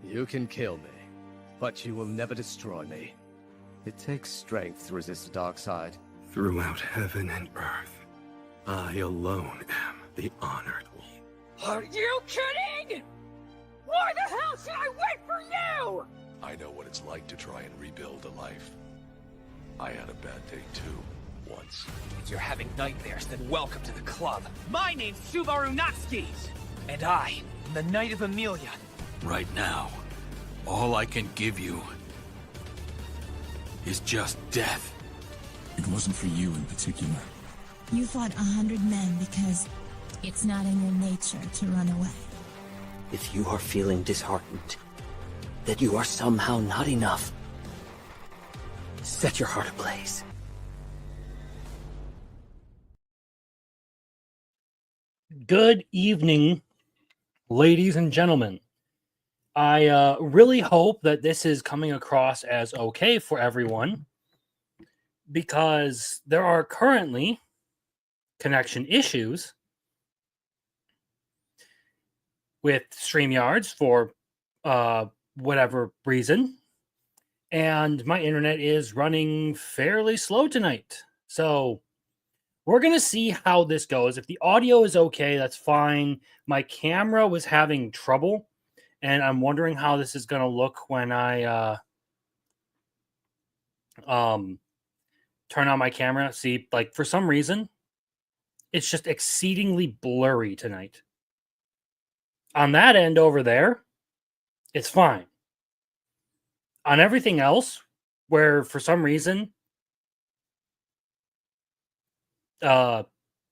You can kill me, but you will never destroy me. It takes strength to resist the dark side. Throughout heaven and earth, I alone am the honored one. Are you kidding? Why the hell should I wait for you? I know what it's like to try and rebuild a life. I had a bad day too, once. If you're having nightmares, then welcome to the club. My name's Subaru Natsuki, and I am the Knight of Amelia. Right now, all I can give you is just death. It wasn't for you in particular. You fought 100 men because it's not in your nature to run away. If you are feeling disheartened, that you are somehow not enough, set your heart ablaze. Good evening, ladies and gentlemen. I really hope that this is coming across as okay for everyone, because there are currently connection issues with StreamYards for whatever reason, and my internet is running fairly slow tonight. So we're going to see how this goes. If the audio is okay, that's fine. My camera was having trouble, and I'm wondering how this is going to look when I turn on my camera. See, like, for some reason, it's just exceedingly blurry tonight. On that end over there, it's fine. On everything else, where for some reason I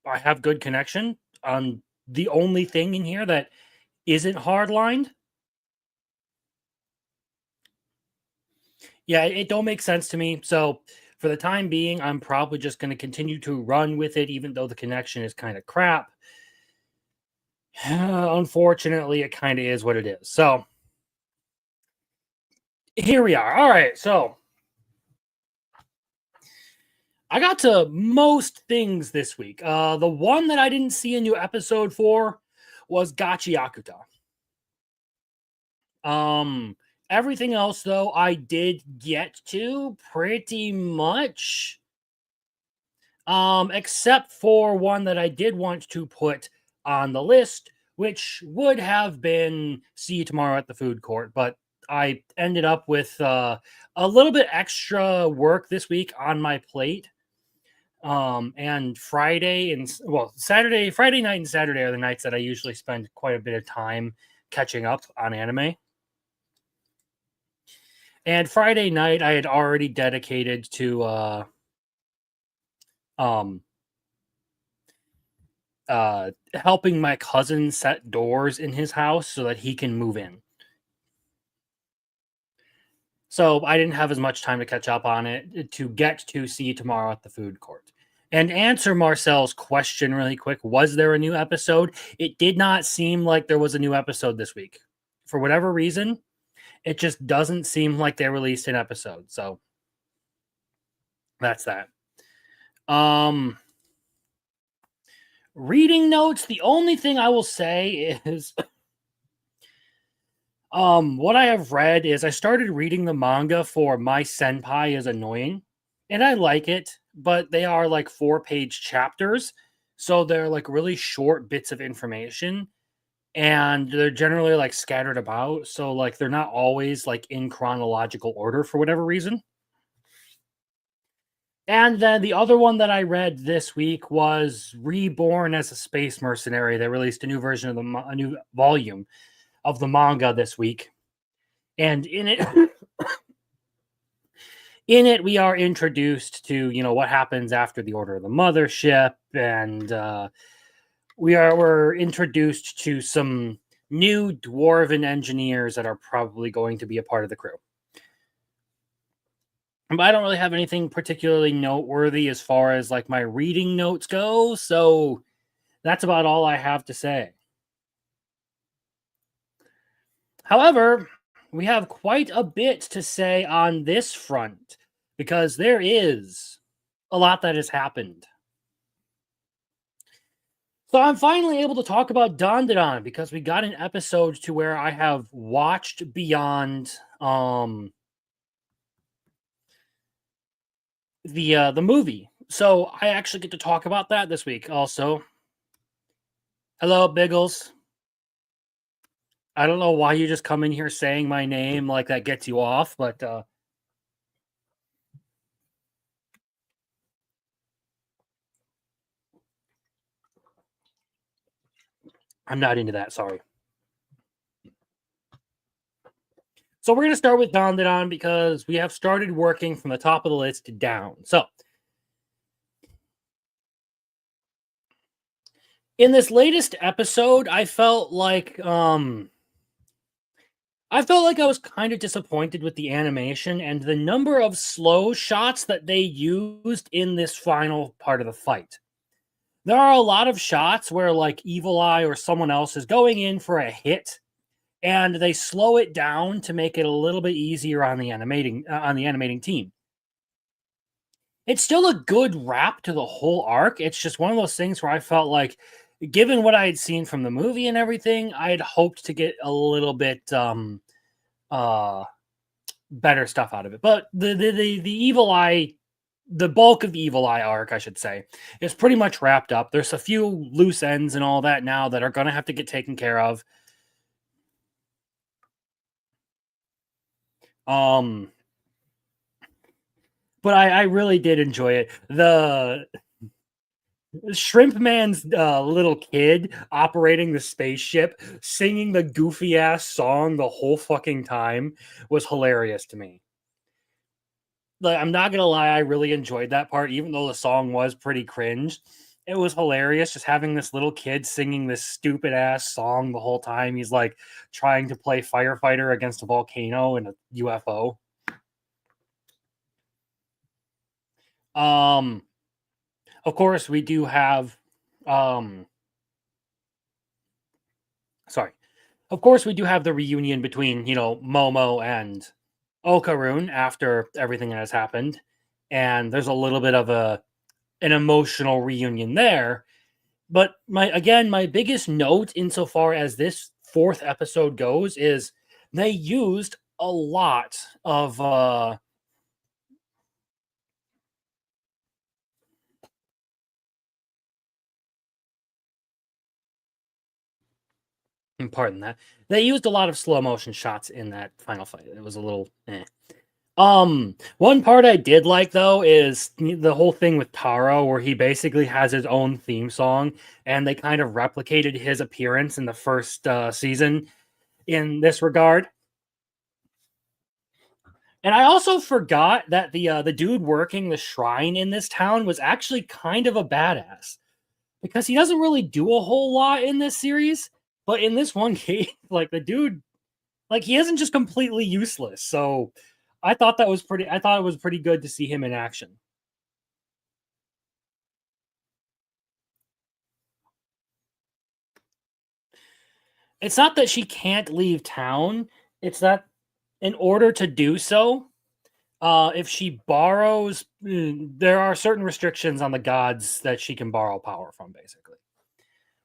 have good connection on the only thing in here that isn't hardlined, yeah, it don't make sense to me. So for the time being, I'm probably just going to continue to run with it, even though the connection is kind of crap. Unfortunately, it kind of is what it is. So here we are. All right, so I got to most things this week. The one that I didn't see a new episode for was Gachi Yakuta. Everything else, though, I did get to pretty much. Except for one that I did want to put on the list, which would have been See You Tomorrow at the Food Court, but I ended up with a little bit extra work this week on my plate. And Friday and Friday night and Saturday are the nights that I usually spend quite a bit of time catching up on anime. And Friday night I had already dedicated to helping my cousin set doors in his house so that he can move in. So I didn't have as much time to catch up on it to get to See You Tomorrow at the Food Court. And answer Marcel's question really quick. Was there a new episode? It did not seem like there was a new episode this week. For whatever reason, it just doesn't seem like they released an episode. So that's that. Reading notes. The only thing I will say is what I have read is I started reading the manga for My Senpai is Annoying, and I like it, but they are like 4-page chapters, so they're like really short bits of information, and they're generally like scattered about, so like they're not always like in chronological order for whatever reason. And then the other one that I read this week was Reborn as a Space Mercenary. They released a new version of a new volume of the manga this week, and in it we are introduced to what happens after the Order of the Mothership, and we're introduced to some new dwarven engineers that are probably going to be a part of the crew. But I don't really have anything particularly noteworthy as far as like my reading notes go, so that's about all I have to say. However, we have quite a bit to say on this front, because there is a lot that has happened. So I'm finally able to talk about Dandadan because we got an episode to where I have watched beyond the movie. So I actually get to talk about that this week also. Hello, Biggles. I don't know why you just come in here saying my name like that gets you off, but I'm not into that, sorry. So we're going to start with Dandadan because we have started working from the top of the list down. So in this latest episode, I felt like I was kind of disappointed with the animation and the number of slow shots that they used in this final part of the fight. There are a lot of shots where like Evil Eye or someone else is going in for a hit and they slow it down to make it a little bit easier on the animating team. It's still a good wrap to the whole arc. It's just one of those things where I felt like, given what I had seen from the movie and everything, I had hoped to get a little bit better stuff out of it. But the Evil Eye, the bulk of the Evil Eye arc, I should say, is pretty much wrapped up. There's a few loose ends and all that now that are going to have to get taken care of. But I really did enjoy it. The Shrimp Man's little kid operating the spaceship, singing the goofy ass song the whole fucking time was hilarious to me. Like, I'm not gonna lie, I really enjoyed that part, even though the song was pretty cringe. It was hilarious just having this little kid singing this stupid ass song the whole time. He's like trying to play firefighter against a volcano and a UFO. Of course, we do have sorry. Of course, we do have the reunion between, Momo and Okarun after everything that has happened. And there's a little bit of an emotional reunion there. But my biggest note insofar as this fourth episode goes is they used a lot of pardon that. They used a lot of slow motion shots in that final fight. It was a little One part I did like though is the whole thing with Taro, where he basically has his own theme song, and they kind of replicated his appearance in the first season in this regard. And I also forgot that the dude working the shrine in this town was actually kind of a badass, because he doesn't really do a whole lot in this series, but in this one case, like the dude, like he isn't just completely useless. So I thought it was pretty good to see him in action. It's not that she can't leave town, it's that in order to do so, if she borrows, there are certain restrictions on the gods that she can borrow power from, basically.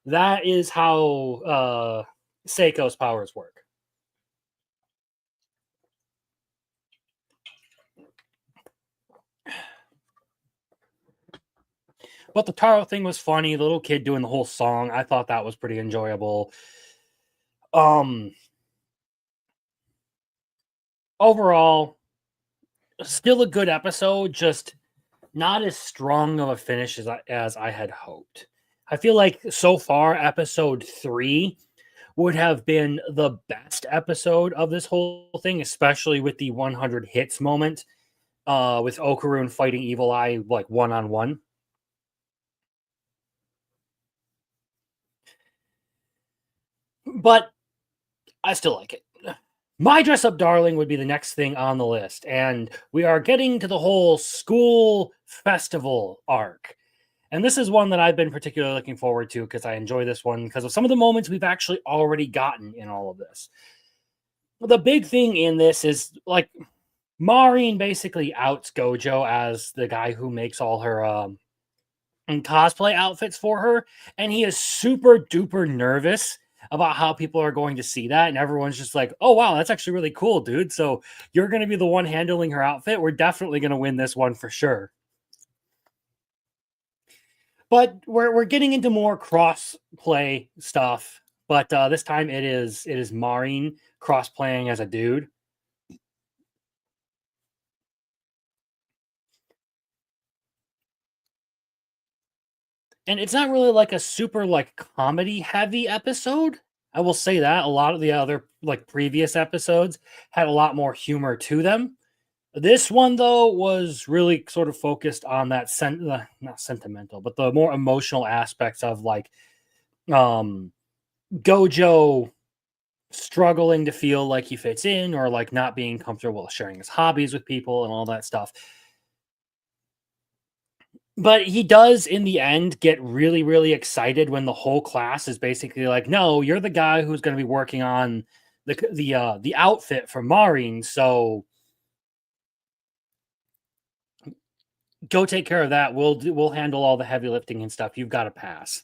That is how Seiko's powers work. But the Taro thing was funny. The little kid doing the whole song, I thought that was pretty enjoyable. Overall, still a good episode, just not as strong of a finish as I had hoped. I feel like so far, episode 3 would have been the best episode of this whole thing, especially with the 100 hits moment, with Okarun fighting Evil Eye like one-on-one. But I still like it. My Dress Up Darling would be the next thing on the list, and we are getting to the whole school festival arc. And this is one that I've been particularly looking forward to because I enjoy this one because of some of the moments we've actually already gotten in all of this. The big thing in this is, like, Maureen basically outs Gojo as the guy who makes all her and cosplay outfits for her, and he is super duper nervous about how people are going to see that, and everyone's just like, oh wow, that's actually really cool, dude. So you're going to be the one handling her outfit. We're definitely going to win this one for sure. But we're getting into more cross play stuff, but this time it is Maureen cross playing as a dude. And it's not really like a super like comedy heavy episode. I will say that a lot of the other like previous episodes had a lot more humor to them. This one though was really sort of focused on that not sentimental, but the more emotional aspects of like Gojo struggling to feel like he fits in or like not being comfortable sharing his hobbies with people and all that stuff. But he does, in the end, get really, really excited when the whole class is basically like, "No, you're the guy who's going to be working on the outfit for Maureen. So go take care of that. We'll handle all the heavy lifting and stuff. You've got to pass."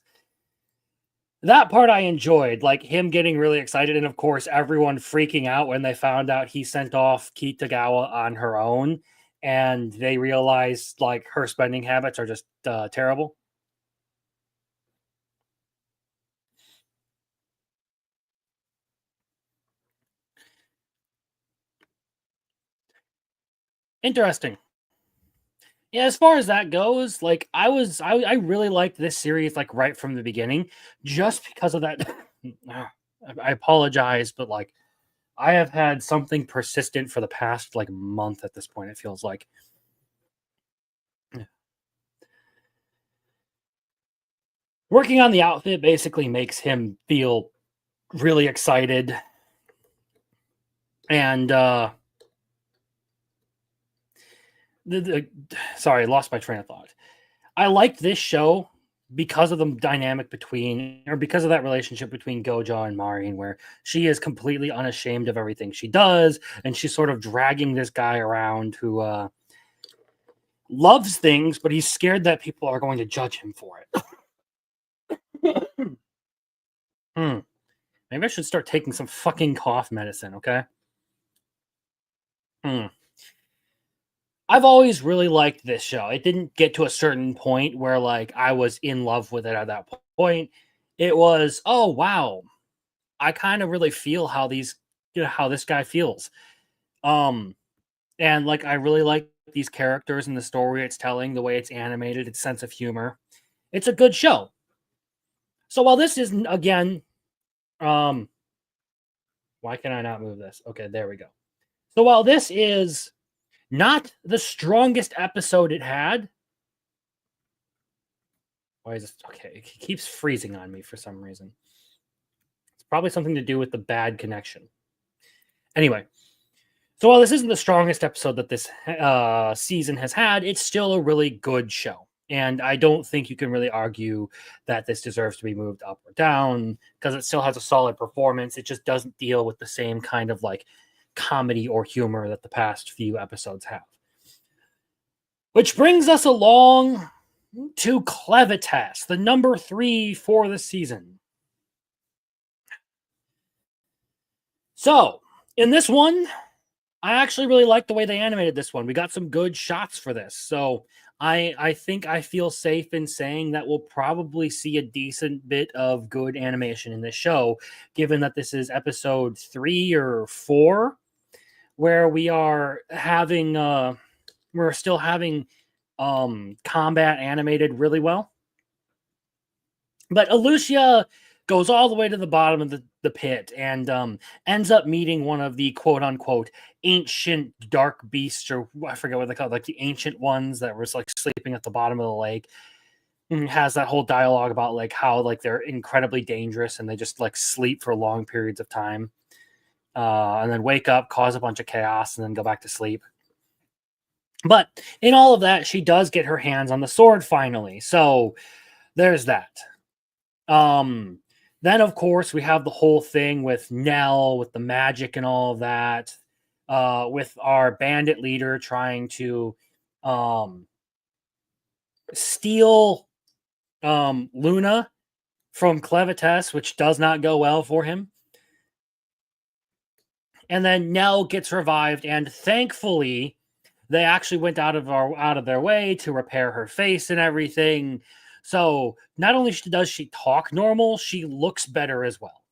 That part I enjoyed, like him getting really excited, and of course everyone freaking out when they found out he sent off Kitagawa on her own, and they realized like her spending habits are just terrible. Interesting. Yeah, as far as that goes, like I really liked this series like right from the beginning, just because of that. I apologize, but like I have had something persistent for the past like month at this point. It feels like working on the outfit basically makes him feel really excited, and sorry, I lost my train of thought. I liked this show because of the dynamic between, or because of that relationship between Gojo and Maureen, where she is completely unashamed of everything she does, and she's sort of dragging this guy around who loves things, but he's scared that people are going to judge him for it. Maybe I should start taking some fucking cough medicine, okay? I've always really liked this show. It didn't get to a certain point where like I was in love with it at that point. It was, oh wow, I kind of really feel how how this guy feels. Um and like I really like these characters and the story it's telling, the way it's animated, its sense of humor. It's a good show. So while this isn't again why can I not move this? Okay, there we go. So while this is not the strongest episode it had. Why is this? Okay, it keeps freezing on me for some reason. It's probably something to do with the bad connection. Anyway, so while this isn't the strongest episode that this season has had, it's still a really good show. And I don't think you can really argue that this deserves to be moved up or down because it still has a solid performance. It just doesn't deal with the same kind of like comedy or humor that the past few episodes have. Which brings us along to Clevitas, the number 3 for the season. So, in this one, I actually really like the way they animated this one. We got some good shots for this. So, I think I feel safe in saying that we'll probably see a decent bit of good animation in this show, given that this is episode 3 or 4, where we are having we're still having combat animated really well. But Alucia goes all the way to the bottom of the pit and ends up meeting one of the quote unquote ancient dark beasts, or I forget what they call it, like the ancient ones that was like sleeping at the bottom of the lake. And has that whole dialogue about like how like they're incredibly dangerous and they just like sleep for long periods of time. And then wake up, cause a bunch of chaos, and then go back to sleep. But in all of that, she does get her hands on the sword finally. So there's that. Then, of course, we have the whole thing with Nell, with the magic and all of that, with our bandit leader trying to steal Luna from Clevitas, which does not go well for him. And then Nell gets revived, and thankfully, they actually went out of their way to repair her face and everything. So not only does she talk normal, she looks better as well.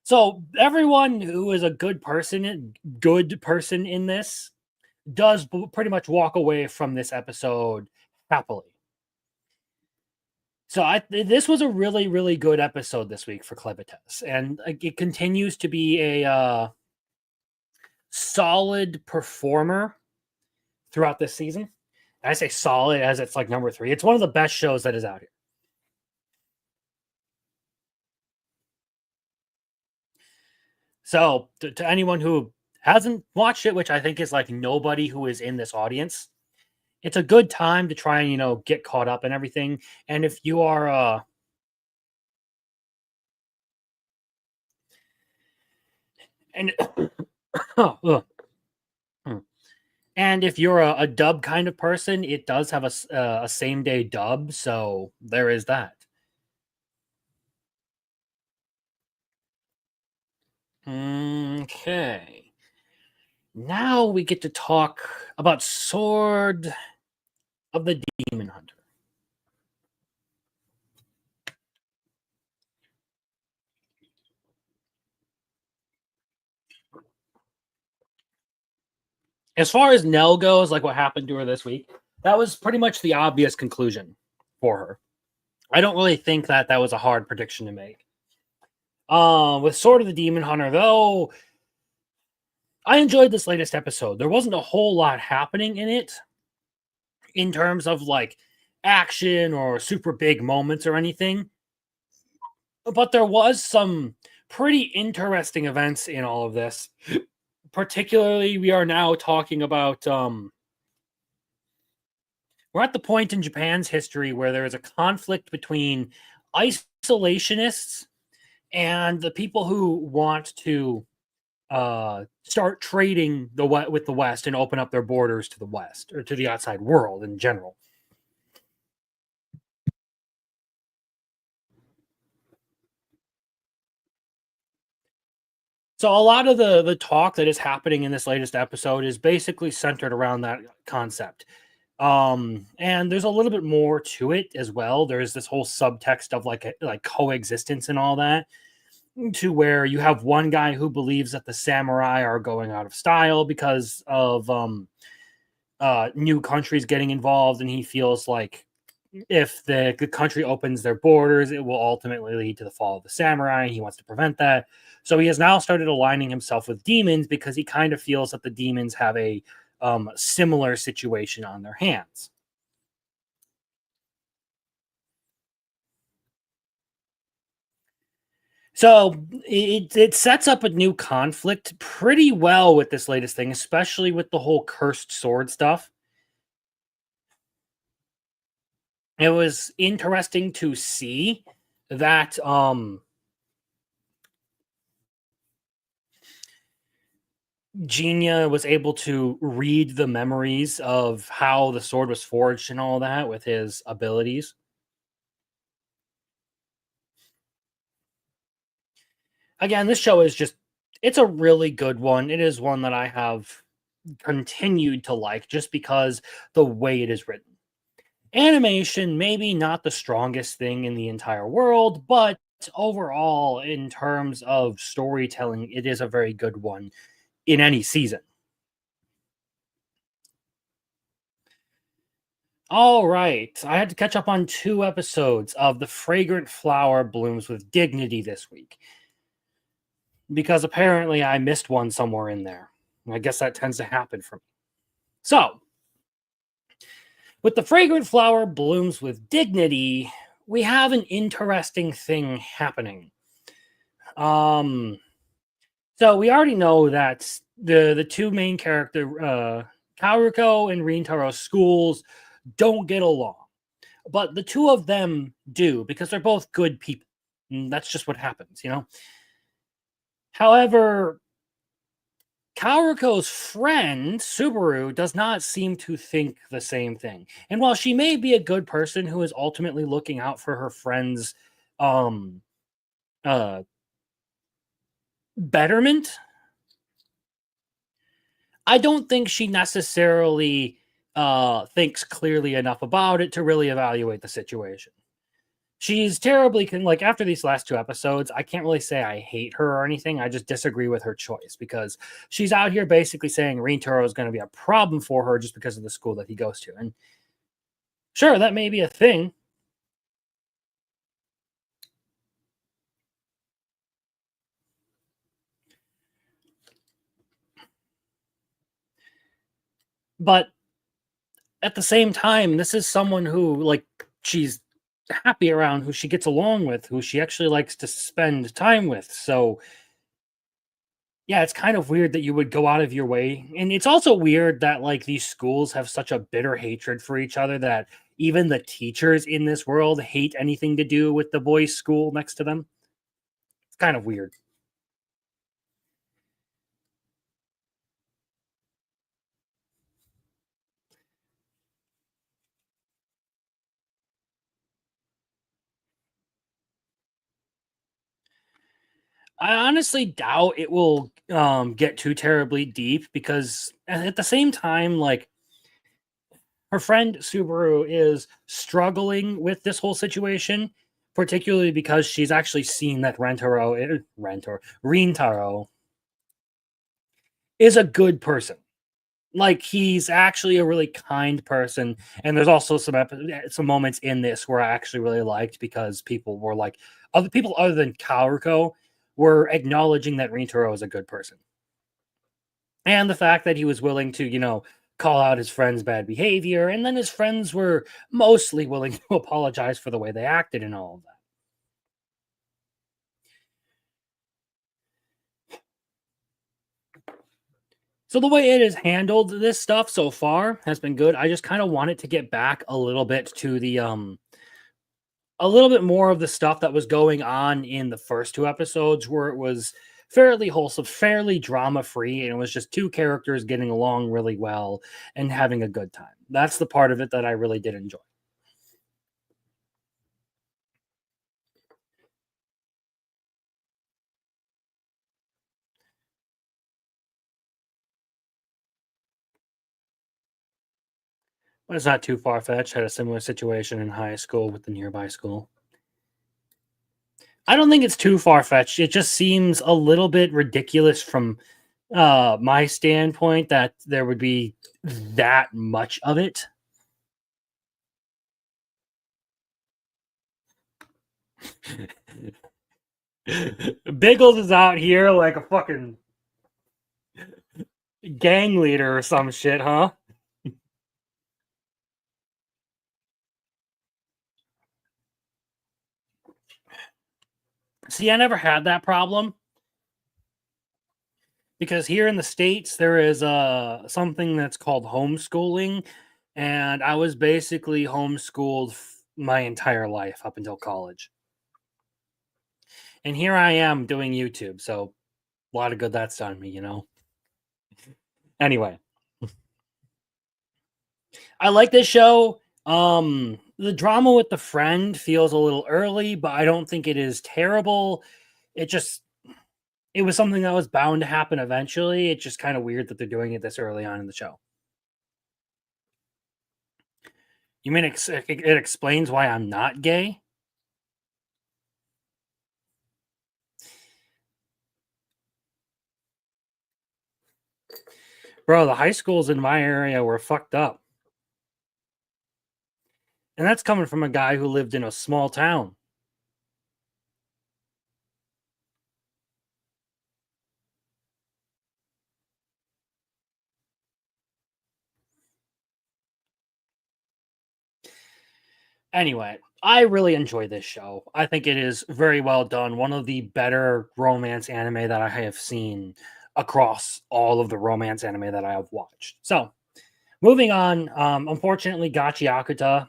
So everyone who is a good person in this does pretty much walk away from this episode happily. So this was a really, really good episode this week for Clevitas, and it continues to be a solid performer throughout this season. I say solid as it's like number 3. It's one of the best shows that is out here. So to anyone who hasn't watched it, which I think is like nobody who is in this audience, it's a good time to try and, get caught up and everything. And if you are and and if you're a dub kind of person, it does have a same day dub, so there is that. Okay. Now we get to talk about Sword of the Demon Hunter. As far as Nell goes, like what happened to her this week, that was pretty much the obvious conclusion for her. I don't really think that was a hard prediction to make. With Sword of the Demon Hunter, though, I enjoyed this latest episode. There wasn't a whole lot happening in it in terms of like action or super big moments or anything. But there was some pretty interesting events in all of this. Particularly, we are now talking about we're at the point in Japan's history where there is a conflict between isolationists and the people who want to start trading with the West and open up their borders to the West or to the outside world in general. So a lot of the talk that is happening in this latest episode is basically centered around that concept. And there's a little bit more to it as well. There's this whole subtext of like coexistence and all that, to where you have one guy who believes that the samurai are going out of style because of new countries getting involved, and he feels like if the country opens their borders, it will ultimately lead to the fall of the samurai, and he wants to prevent that. So he has now started aligning himself with demons because he kind of feels that the demons have a similar situation on their hands. So it sets up a new conflict pretty well with this latest thing, especially with the whole cursed sword stuff. It was interesting to see that Genia was able to read the memories of how the sword was forged and all that with his abilities. Again, this show is it's a really good one. It is one that I have continued to like just because the way it is written. Animation, maybe not the strongest thing in the entire world, but overall, in terms of storytelling, it is a very good one in any season. All right. I had to catch up on 2 episodes of The Fragrant Flower Blooms with Dignity this week, because apparently I missed one somewhere in there. I guess that tends to happen for me. So, with The Fragrant Flower Blooms with Dignity, we have an interesting thing happening. So we already know that the two main character, Kaoruko and Rintaro's schools don't get along. But the two of them do, because they're both good people. And that's just what happens, However, Kaoruko's friend, Subaru, does not seem to think the same thing. And while she may be a good person who is ultimately looking out for her friend's betterment, I don't think she necessarily thinks clearly enough about it to really evaluate the situation. She's terribly like after these last 2 episodes, I can't really say I hate her or anything. I just disagree with her choice because she's out here basically saying Rintaro is going to be a problem for her just because of the school that he goes to. And sure, that may be a thing. But at the same time, this is someone who like she's happy around, who she gets along with, who she actually likes to spend time with. So yeah, it's kind of weird that you would go out of your way. And it's also weird that like these schools have such a bitter hatred for each other that even the teachers in this world hate anything to do with the boys' school next to them. It's kind of weird. I honestly doubt it will get too terribly deep because at the same time, like her friend Subaru is struggling with this whole situation, particularly because she's actually seen that Rintaro is a good person. Like he's actually a really kind person, and there's also some moments in this where I actually really liked because people were like other people other than Kaoruko were acknowledging that Rintaro is a good person. And the fact that he was willing to, call out his friend's bad behavior, and then his friends were mostly willing to apologize for the way they acted and all of that. So the way it has handled this stuff so far has been good. I just kind of want it to get back a little bit to the a little bit more of the stuff that was going on in the first 2 episodes where it was fairly wholesome, fairly drama free, and it was just 2 characters getting along really well and having a good time. That's the part of it that I really did enjoy. But it's not too far fetched. Had a similar situation in high school with the nearby school. I don't think it's too far fetched. It just seems a little bit ridiculous from my standpoint that there would be that much of it. Biggles is out here like a fucking gang leader or some shit, huh? See, I never had that problem because here in the States there is something that's called homeschooling, and I was basically homeschooled my entire life up until college. And here I am doing YouTube, so a lot of good that's done me, Anyway, I like this show. The drama with the friend feels a little early, but I don't think it is terrible. It was something that was bound to happen eventually. It's just kind of weird that they're doing it this early on in the show. You mean it explains why I'm not gay? Bro, the high schools in my area were fucked up. And that's coming from a guy who lived in a small town. Anyway, I really enjoy this show. I think it is very well done. One of the better romance anime that I have seen across all of the romance anime that I have watched. So, moving on. Unfortunately, Gachi Akuta,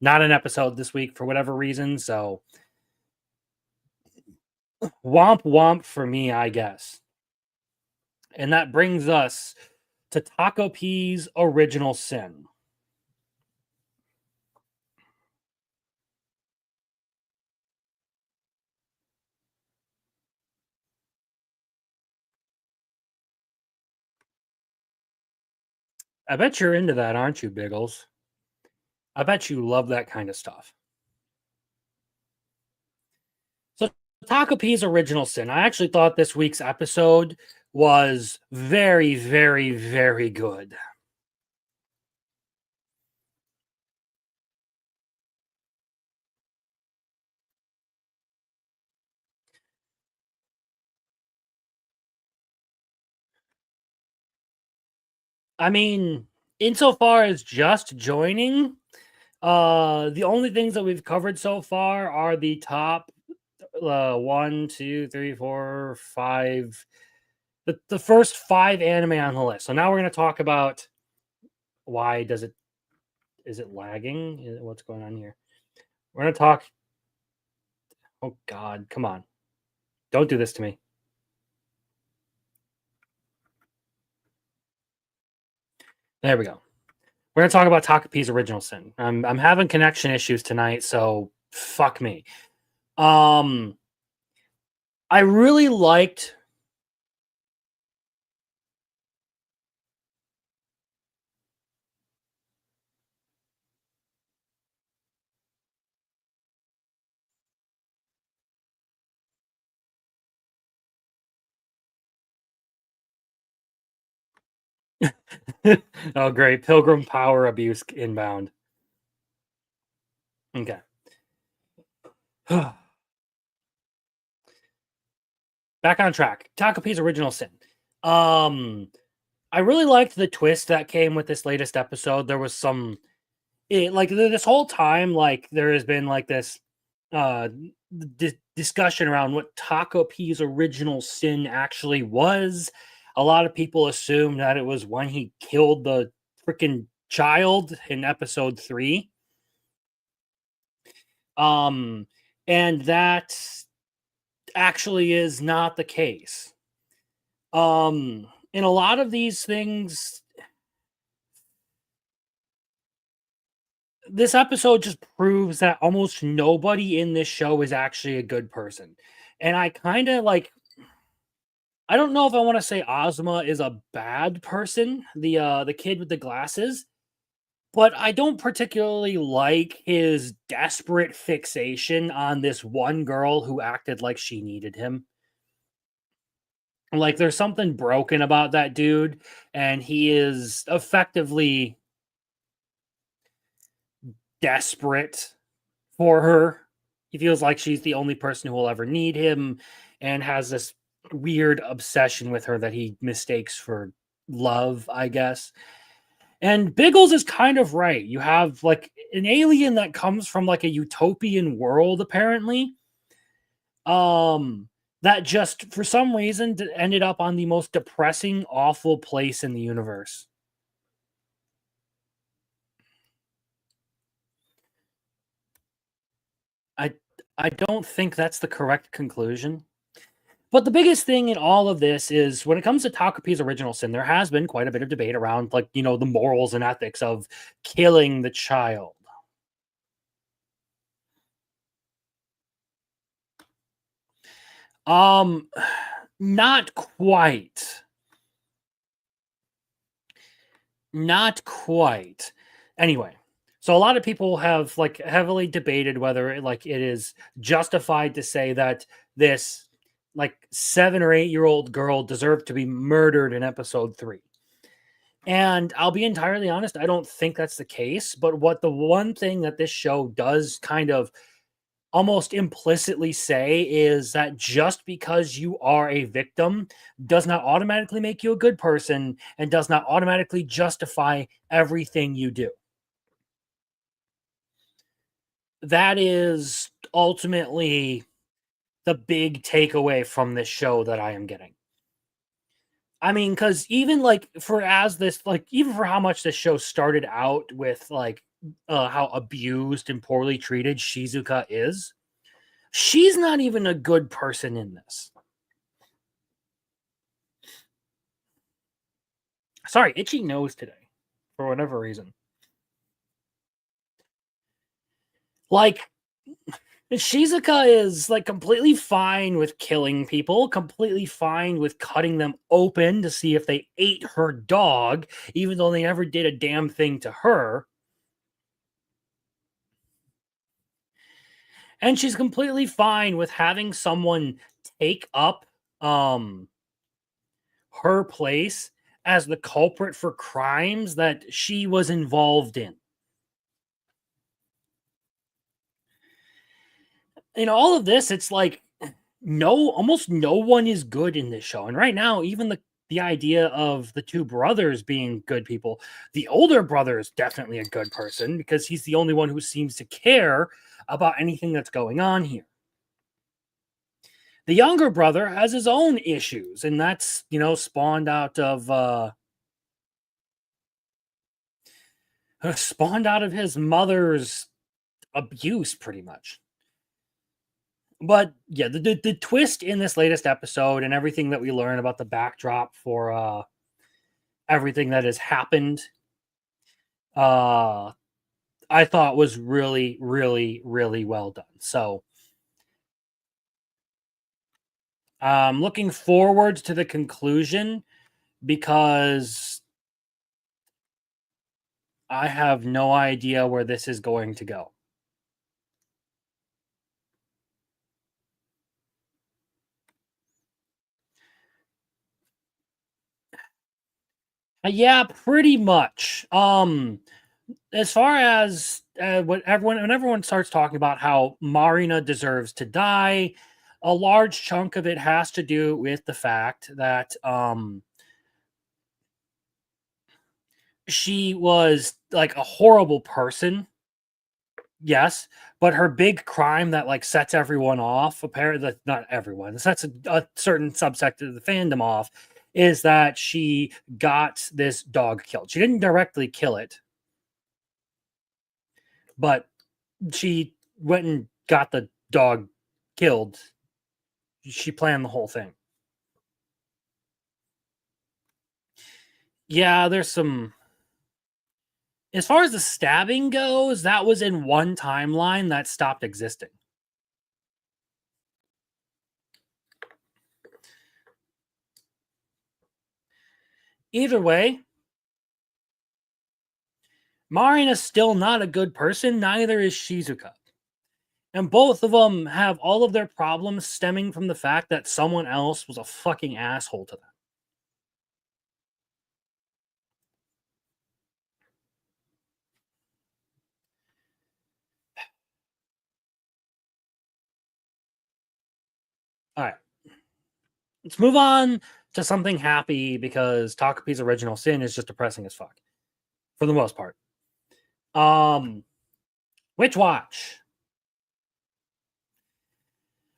not an episode this week for whatever reason. So, womp womp for me, I guess. And that brings us to Taco P's Original Sin. I bet you're into that, aren't you, Biggles? I bet you love that kind of stuff. So, Taco P's Original Sin. I actually thought this week's episode was very, very, very good. I mean, insofar as just joining, the only things that we've covered so far are the top 1, 2, 3, 4, 5, the first 5 anime on the list. So now we're going to talk about why is it lagging? What's going on here? We're going to talk. Oh God, come on. Don't do this to me. There we go. We're going to talk about Taco P's Original Sin. I'm having connection issues tonight, so fuck me. I really liked oh, great. Pilgrim power abuse inbound. Okay. Back on track. Taco P's Original Sin. I really liked the twist that came with this latest episode. There was some like this whole time, like there has been like this discussion around what Taco P's Original Sin actually was. A lot of people assumed that it was when he killed the freaking child in episode 3. And that actually is not the case. In a lot of these things, this episode just proves that almost nobody in this show is actually a good person. And I kind of like, I don't know if I want to say Ozma is a bad person, the kid with the glasses, but I don't particularly like his desperate fixation on this one girl who acted like she needed him. Like there's something broken about that dude, and he is effectively desperate for her. He feels like she's the only person who will ever need him, and has this weird obsession with her that he mistakes for love, I guess. And Biggles is kind of right. You have like an alien that comes from like a utopian world, apparently. That just for some reason ended up on the most depressing, awful place in the universe. I don't think that's the correct conclusion. But the biggest thing in all of this is when it comes to Taco P's Original Sin, there has been quite a bit of debate around, like, you know, the morals and ethics of killing the child. Not quite. Not quite. Anyway, so a lot of people have like heavily debated whether like it is justified to say that this like 7 or 8-year-old girl deserved to be murdered in episode 3. And I'll be entirely honest, I don't think that's the case. But what the one thing that this show does kind of almost implicitly say is that just because you are a victim does not automatically make you a good person and does not automatically justify everything you do. That is ultimately the big takeaway from this show that I am getting. I mean, because even like even for how much this show started out with like how abused and poorly treated Shizuka is, she's not even a good person in this. Sorry, itchy nose today for whatever reason. Like, Shizuka is like completely fine with killing people, completely fine with cutting them open to see if they ate her dog, even though they never did a damn thing to her. And she's completely fine with having someone take up her place as the culprit for crimes that she was involved in. In all of this, it's like almost no one is good in this show. And right now, even the idea of the two brothers being good people, the older brother is definitely a good person because he's the only one who seems to care about anything that's going on here. The younger brother has his own issues, and that's, spawned out of his mother's abuse, pretty much. But yeah, the twist in this latest episode and everything that we learn about the backdrop for everything that has happened, I thought was really, really, really well done. So I'm looking forward to the conclusion because I have no idea where this is going to go. Yeah, pretty much. As far as when everyone starts talking about how Marina deserves to die, a large chunk of it has to do with the fact that she was like a horrible person. Yes, but her big crime that like sets everyone off, apparently not everyone, sets a certain subsect of the fandom off, is that she got this dog killed. She didn't directly kill it, but she went and got the dog killed. She planned the whole thing. Yeah, there's some. As far as the stabbing goes, that was in one timeline that stopped existing. Either way, Marina's still not a good person, neither is Shizuka. And both of them have all of their problems stemming from the fact that someone else was a fucking asshole to them. All right. Let's move on to something happy because Takapi's original sin is just depressing as fuck. For the most part. Witch Watch.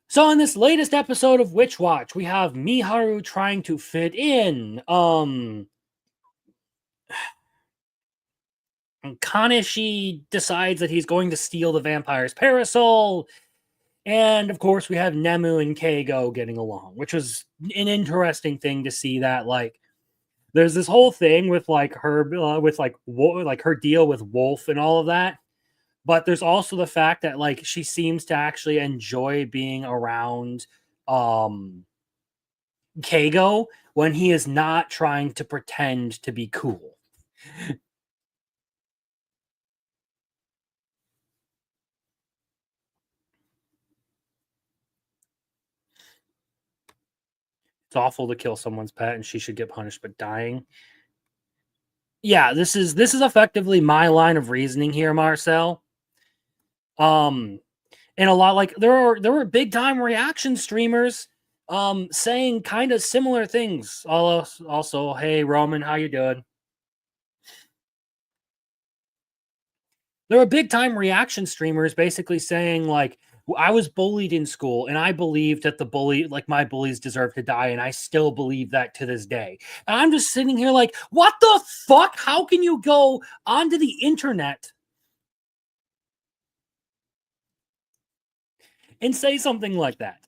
So in this latest episode of Witch Watch, we have Miharu trying to fit in. Kanishi decides that he's going to steal the vampire's parasol. And of course, we have Nemu and Keigo getting along, which was an interesting thing to see that, like, there's this whole thing with like her, with like her deal with Wolf and all of that. But there's also the fact that like she seems to actually enjoy being around Keigo when he is not trying to pretend to be cool. It's awful to kill someone's pet and she should get punished but dying. Yeah, this is effectively my line of reasoning here, Marcel. And a lot, like, there were big time reaction streamers saying kind of similar things. Also, hey Roman, how you doing? There were big time reaction streamers basically saying like, I was bullied in school and I believed that my bullies deserve to die, and I still believe that to this day. And I'm just sitting here like, what the fuck? How can you go onto the internet and say something like that?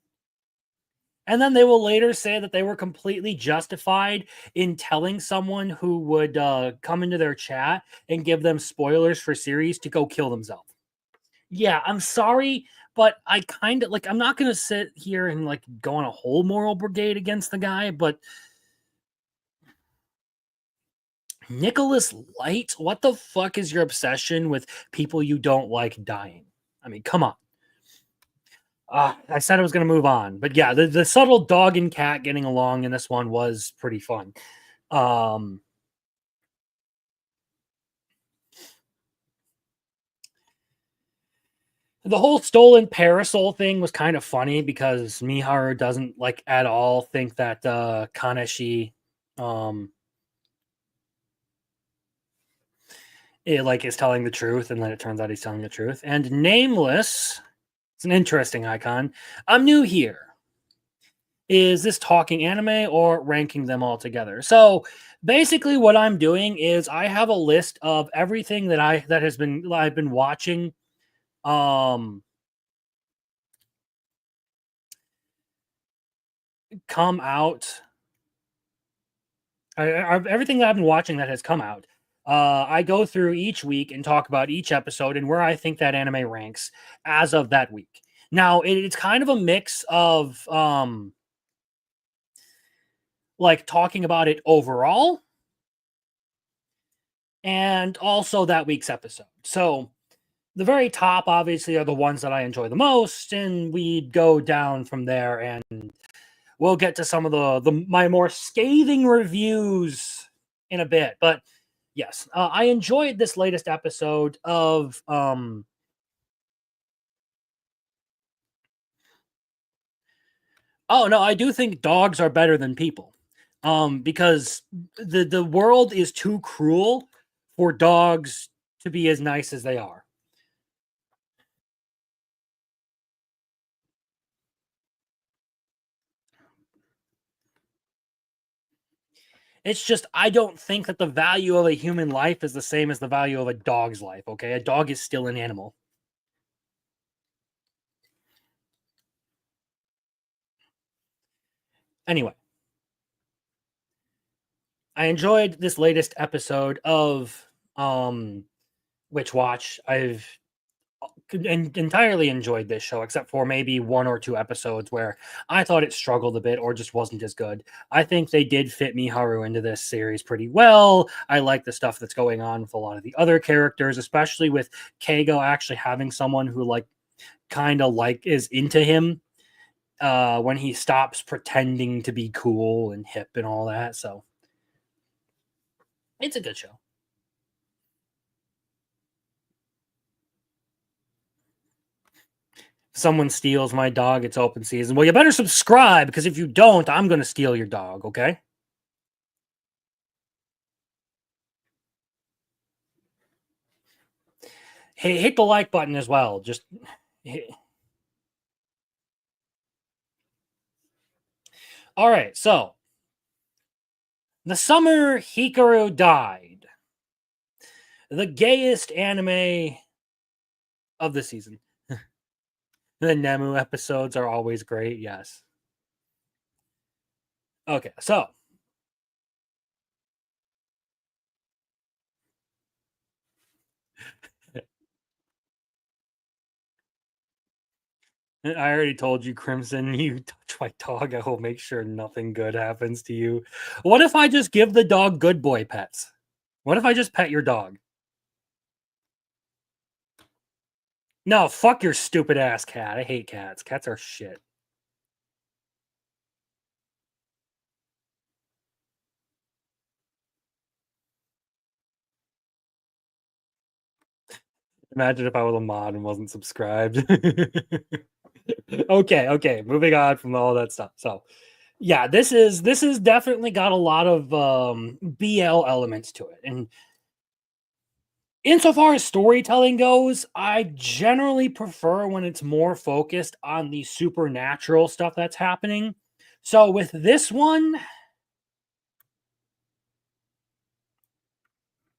And then they will later say that they were completely justified in telling someone who would come into their chat and give them spoilers for series to go kill themselves. Yeah, I'm sorry, but I kind of like, I'm not going to sit here and like go on a whole moral brigade against the guy, but Nicholas Light, what the fuck is your obsession with people you don't like dying? I mean, come on. I said I was going to move on, but yeah, the subtle dog and cat getting along in this one was pretty fun. The whole stolen parasol thing was kind of funny because Miharu doesn't like at all think that Kaneshi is telling the truth, and then it turns out he's telling the truth. And Nameless, it's an interesting icon. I'm new here. Is this talking anime or ranking them all together? So basically what I'm doing is I have a list of everything that I've been watching come out. Everything that I've been watching that has come out. I go through each week and talk about each episode and where I think that anime ranks as of that week. Now, it's kind of a mix of like talking about it overall and also that week's episode. So the very top obviously are the ones that I enjoy the most, and we go down from there, and we'll get to some of my more scathing reviews in a bit. But yes, I enjoyed this latest episode of oh no, I do think dogs are better than people. Because the world is too cruel for dogs to be as nice as they are. It's just, I don't think that the value of a human life is the same as the value of a dog's life, okay? A dog is still an animal. Anyway, I enjoyed this latest episode of Witch Watch. I've entirely enjoyed this show, except for maybe one or two episodes where I thought it struggled a bit or just wasn't as good. I think they did fit Miharu into this series pretty well. I like the stuff that's going on with a lot of the other characters, especially with Keigo actually having someone who like kind of like is into him when he stops pretending to be cool and hip and all that. So it's a good show. Someone steals my dog, it's open season. Well, you better subscribe, because if you don't, I'm going to steal your dog, okay? Hey, hit the like button as well. Just hit. All right, so the summer Hikaru died. The gayest anime of the season. The Nemu episodes are always great, yes. Okay, so I already told you, Crimson, you touch my dog, I will make sure nothing good happens to you. What if I just give the dog good boy pets? What if I just pet your dog? No, fuck your stupid ass cat. I hate cats. Cats are shit. Imagine if I was a mod and wasn't subscribed. Okay, moving on from all that stuff. So, yeah, this is definitely got a lot of BL elements to it. And insofar as storytelling goes, I generally prefer when it's more focused on the supernatural stuff that's happening. So with this one,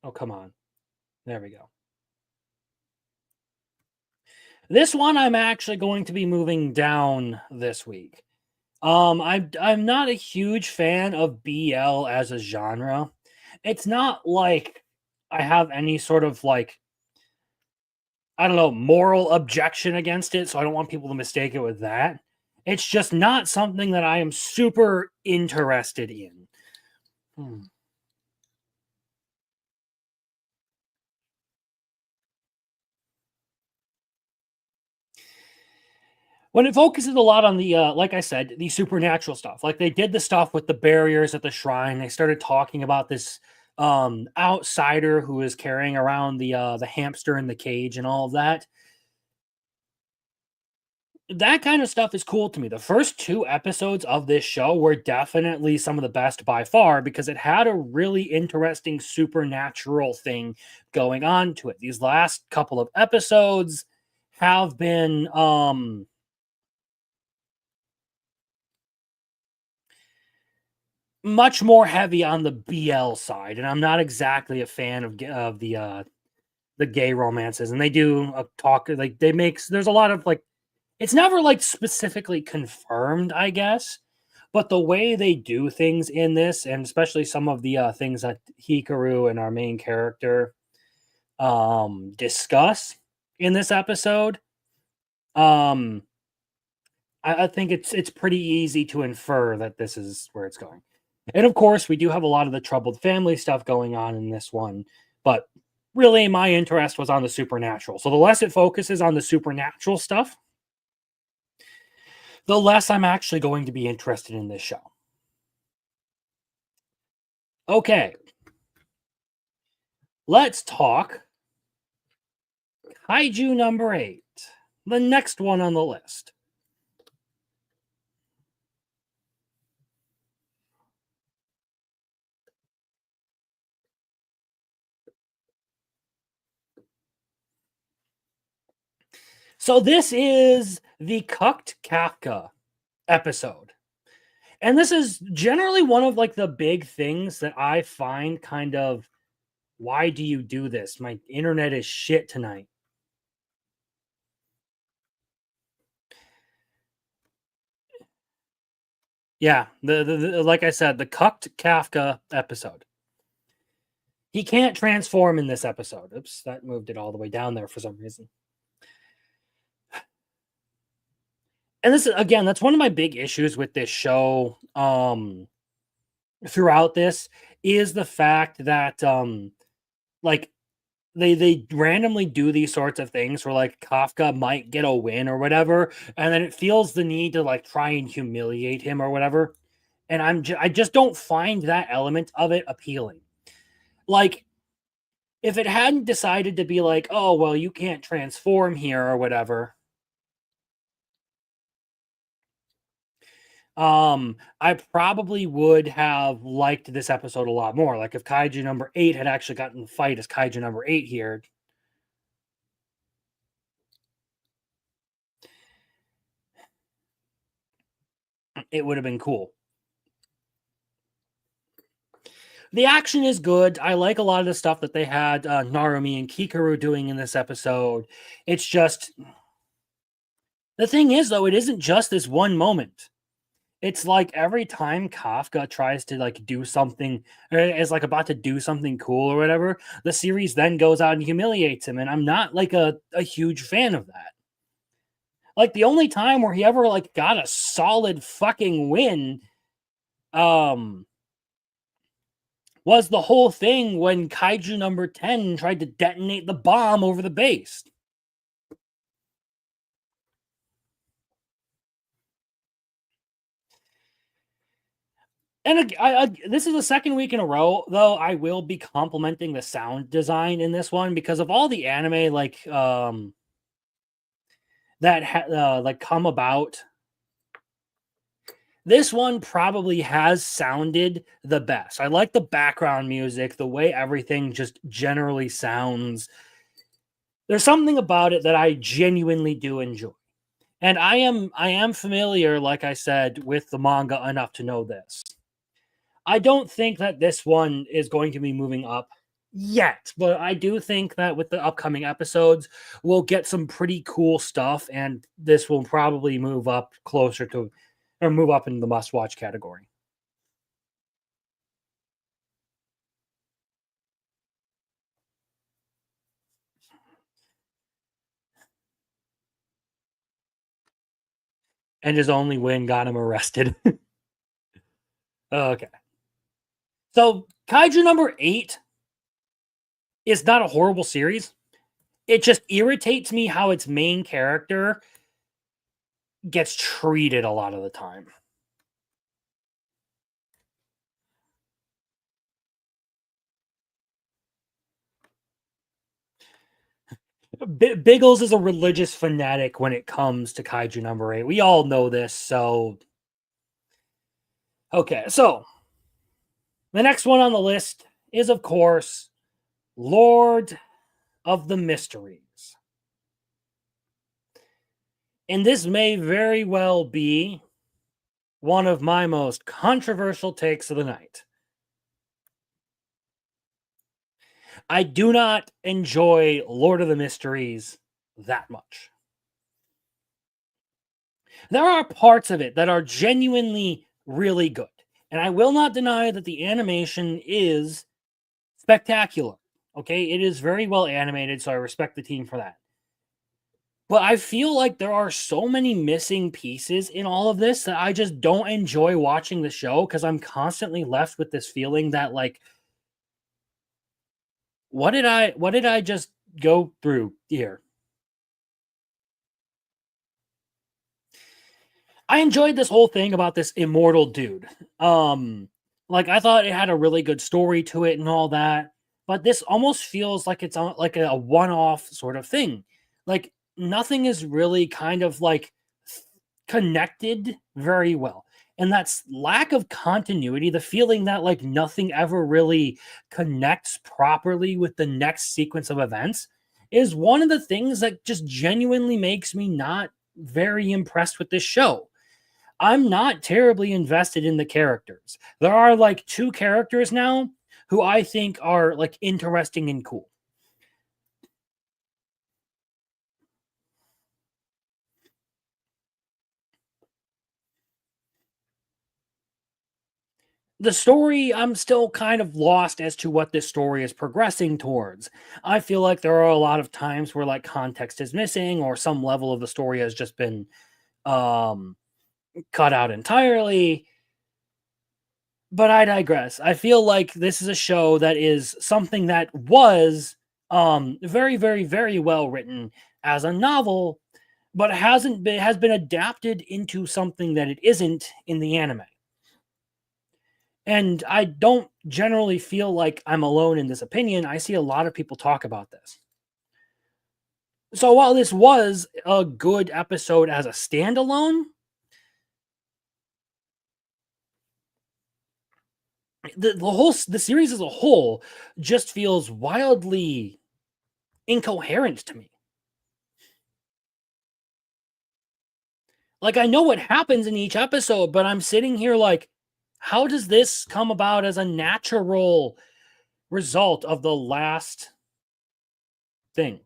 oh, come on. There we go. This one I'm actually going to be moving down this week. I'm not a huge fan of BL as a genre. It's not like I have any sort of like, I don't know, moral objection against it, so I don't want people to mistake it with that. It's just not something that I am super interested in. Hmm. When it focuses a lot on the like I said, the supernatural stuff, like they did the stuff with the barriers at the shrine. They started talking about this outsider who is carrying around the hamster in the cage and all of that. That kind of stuff is cool to me. The first two episodes of this show were definitely some of the best by far because it had a really interesting supernatural thing going on to it. These last couple of episodes have been much more heavy on the BL side, and I'm not exactly a fan of the gay romances. And they do talk like they make there's a lot of like it's never like specifically confirmed, I guess, but the way they do things in this, and especially some of the things that Hikaru and our main character discuss in this episode, um, I think it's pretty easy to infer that this is where it's going. And of course, we do have a lot of the troubled family stuff going on in this one, but really my interest was on the supernatural. So the less it focuses on the supernatural stuff, the less I'm actually going to be interested in this show. Okay. Let's talk Kaiju number 8, the next one on the list. So this is the Cucked Kafka episode. And this is generally one of like the big things that I find kind of, why do you do this? My internet is shit tonight. Yeah, the like I said, the Cucked Kafka episode. He can't transform in this episode. Oops, that moved it all the way down there for some reason. And this is again, that's one of my big issues with this show. Throughout this is the fact that like they randomly do these sorts of things where like Kafka might get a win or whatever, and then it feels the need to like try and humiliate him or whatever. And I just don't find that element of it appealing. Like if it hadn't decided to be like, oh well, you can't transform here or whatever, I probably would have liked this episode a lot more. Like if Kaiju number 8 had actually gotten the fight as Kaiju number 8 here. It would have been cool. The action is good. I like a lot of the stuff that they had Narumi and Kikaru doing in this episode. It's just the thing is though, it isn't just this one moment. It's like every time Kafka tries to like do something or is like about to do something cool or whatever, the series then goes out and humiliates him. And I'm not like a huge fan of that. Like the only time where he ever like got a solid fucking win was the whole thing when Kaiju number 10 tried to detonate the bomb over the base. And this is the second week in a row, though. I will be complimenting the sound design in this one because of all the anime like that like come about. This one probably has sounded the best. I like the background music, the way everything just generally sounds. There's something about it that I genuinely do enjoy. And I am familiar, like I said, with the manga enough to know this. I don't think that this one is going to be moving up yet, but I do think that with the upcoming episodes, we'll get some pretty cool stuff, and this will probably move up closer to or move up into the must-watch category. And his only win got him arrested. Okay. So, Kaiju number 8 is not a horrible series. It just irritates me how its main character gets treated a lot of the time. Biggles is a religious fanatic when it comes to Kaiju number 8. We all know this, so... Okay, so... The next one on the list is, of course, Lord of the Mysteries. And this may very well be one of my most controversial takes of the night. I do not enjoy Lord of the Mysteries that much. There are parts of it that are genuinely really good. And I will not deny that the animation is spectacular. Okay, it is very well animated, so I respect the team for that. But I feel like there are so many missing pieces in all of this that I just don't enjoy watching the show because I'm constantly left with this feeling that, like, what did I just go through here? I enjoyed this whole thing about this immortal dude. Like, I thought it had a really good story to it and all that, but this almost feels like it's like a one-off sort of thing. Like, nothing is really kind of like connected very well. And that's lack of continuity, the feeling that like nothing ever really connects properly with the next sequence of events, is one of the things that just genuinely makes me not very impressed with this show. I'm not terribly invested in the characters. There are like 2 characters now who I think are like interesting and cool. The story, I'm still kind of lost as to what this story is progressing towards. I feel like there are a lot of times where like context is missing or some level of the story has just been cut out entirely. But I digress. I feel like this is a show that is something that was very, very, very well written as a novel, but has been adapted into something that it isn't in the anime. And I don't generally feel like I'm alone in this opinion. I see a lot of people talk about this. So while this was a good episode as a standalone, the series as a whole just feels wildly incoherent to me. Like, I know what happens in each episode, but I'm sitting here like, how does this come about as a natural result of the last thing?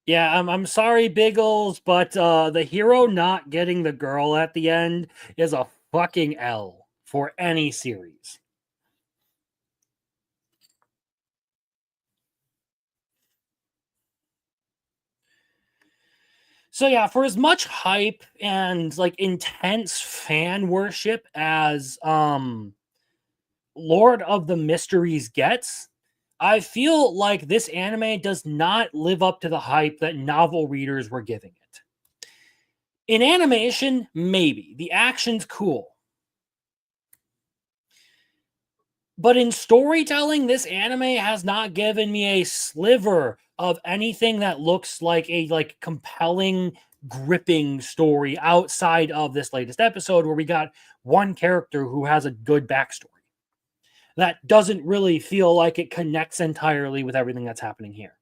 Yeah, I'm sorry, Biggles, but the hero not getting the girl at the end is a fucking L for any series. So yeah, for as much hype and like intense fan worship as Lord of the Mysteries gets, I feel like this anime does not live up to the hype that novel readers were giving it. In animation, maybe. The action's cool. But in storytelling, this anime has not given me a sliver of anything that looks like a compelling, gripping story outside of this latest episode where we got one character who has a good backstory. That doesn't really feel like it connects entirely with everything that's happening here.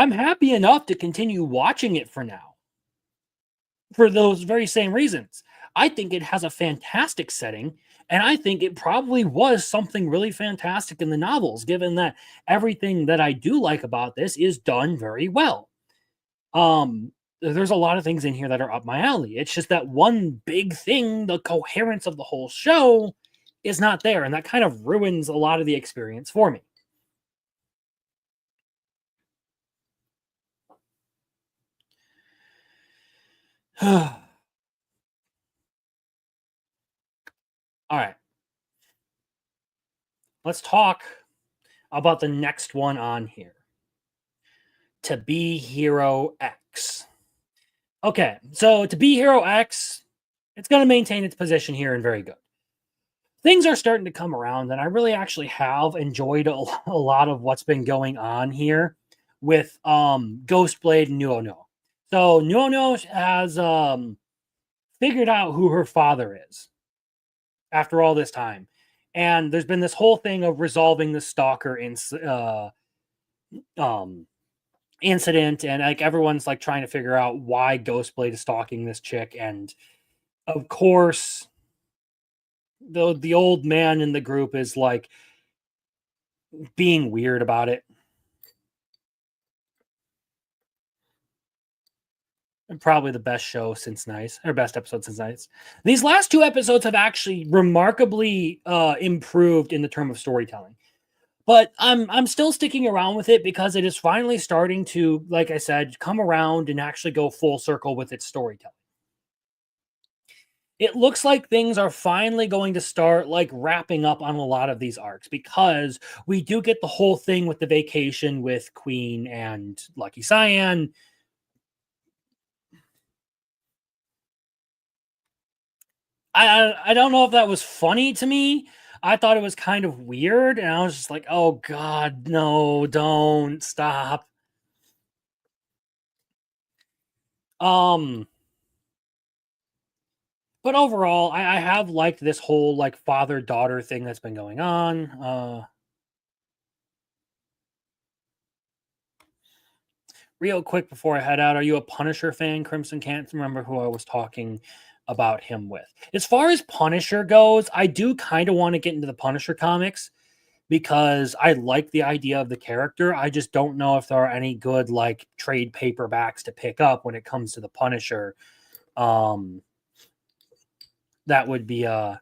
I'm happy enough to continue watching it for now. For those very same reasons. I think it has a fantastic setting, and I think it probably was something really fantastic in the novels, given that everything that I do like about this is done very well. There's a lot of things in here that are up my alley. It's just that one big thing, the coherence of the whole show, is not there, and that kind of ruins a lot of the experience for me. All right. Let's talk about the next one on here. To Be Hero X. Okay, so To Be Hero X, it's going to maintain its position here and very good. Things are starting to come around, and I really actually have enjoyed a lot of what's been going on here with Ghostblade and Nuono. So Nuono has figured out who her father is after all this time. And there's been this whole thing of resolving the stalker incident, and like everyone's like trying to figure out why Ghostblade is stalking this chick, and of course the old man in the group is like being weird about it. And probably the best show since Nice, or best episode since Nice. These last two episodes have actually remarkably improved in the term of storytelling. But I'm still sticking around with it because it is finally starting to, like I said, come around and actually go full circle with its storytelling. It looks like things are finally going to start like wrapping up on a lot of these arcs, because we do get the whole thing with the vacation with Queen and Lucky Cyan. I don't know if that was funny to me. I thought it was kind of weird, and I was just like, oh God, no, don't stop. But overall, I have liked this whole like father-daughter thing that's been going on. Real quick before I head out, are you a Punisher fan, Crimson? Can't remember who I was talking about him with. As far as Punisher goes, I do kind of want to get into the Punisher comics because I like the idea of the character. I just don't know if there are any good like trade paperbacks to pick up when it comes to the Punisher. That would be do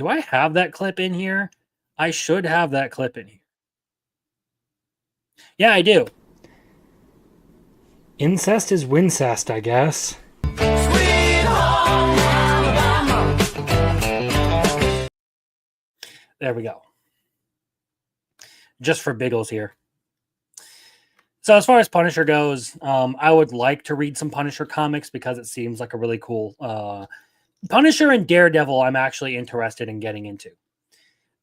I have that clip in here? I should have that clip in here. Yeah, I do. Incest is wincest, I guess. There we go. Just for Biggles here. So as far as Punisher goes, I would like to read some Punisher comics because it seems like a really cool... Punisher and Daredevil I'm actually interested in getting into.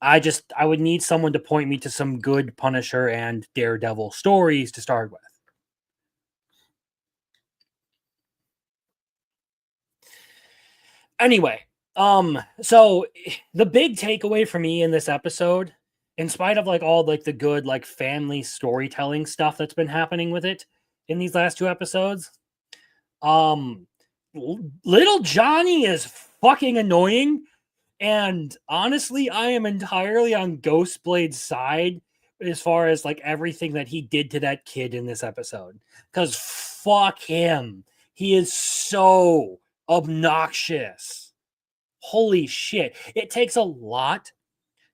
I would need someone to point me to some good Punisher and Daredevil stories to start with. Anyway, so the big takeaway for me in this episode, in spite of like all like the good like family storytelling stuff that's been happening with it in these last two episodes, little Johnny is fucking annoying. And honestly, I am entirely on Ghostblade's side as far as like everything that he did to that kid in this episode. Because fuck him. He is so obnoxious. Holy shit. It takes a lot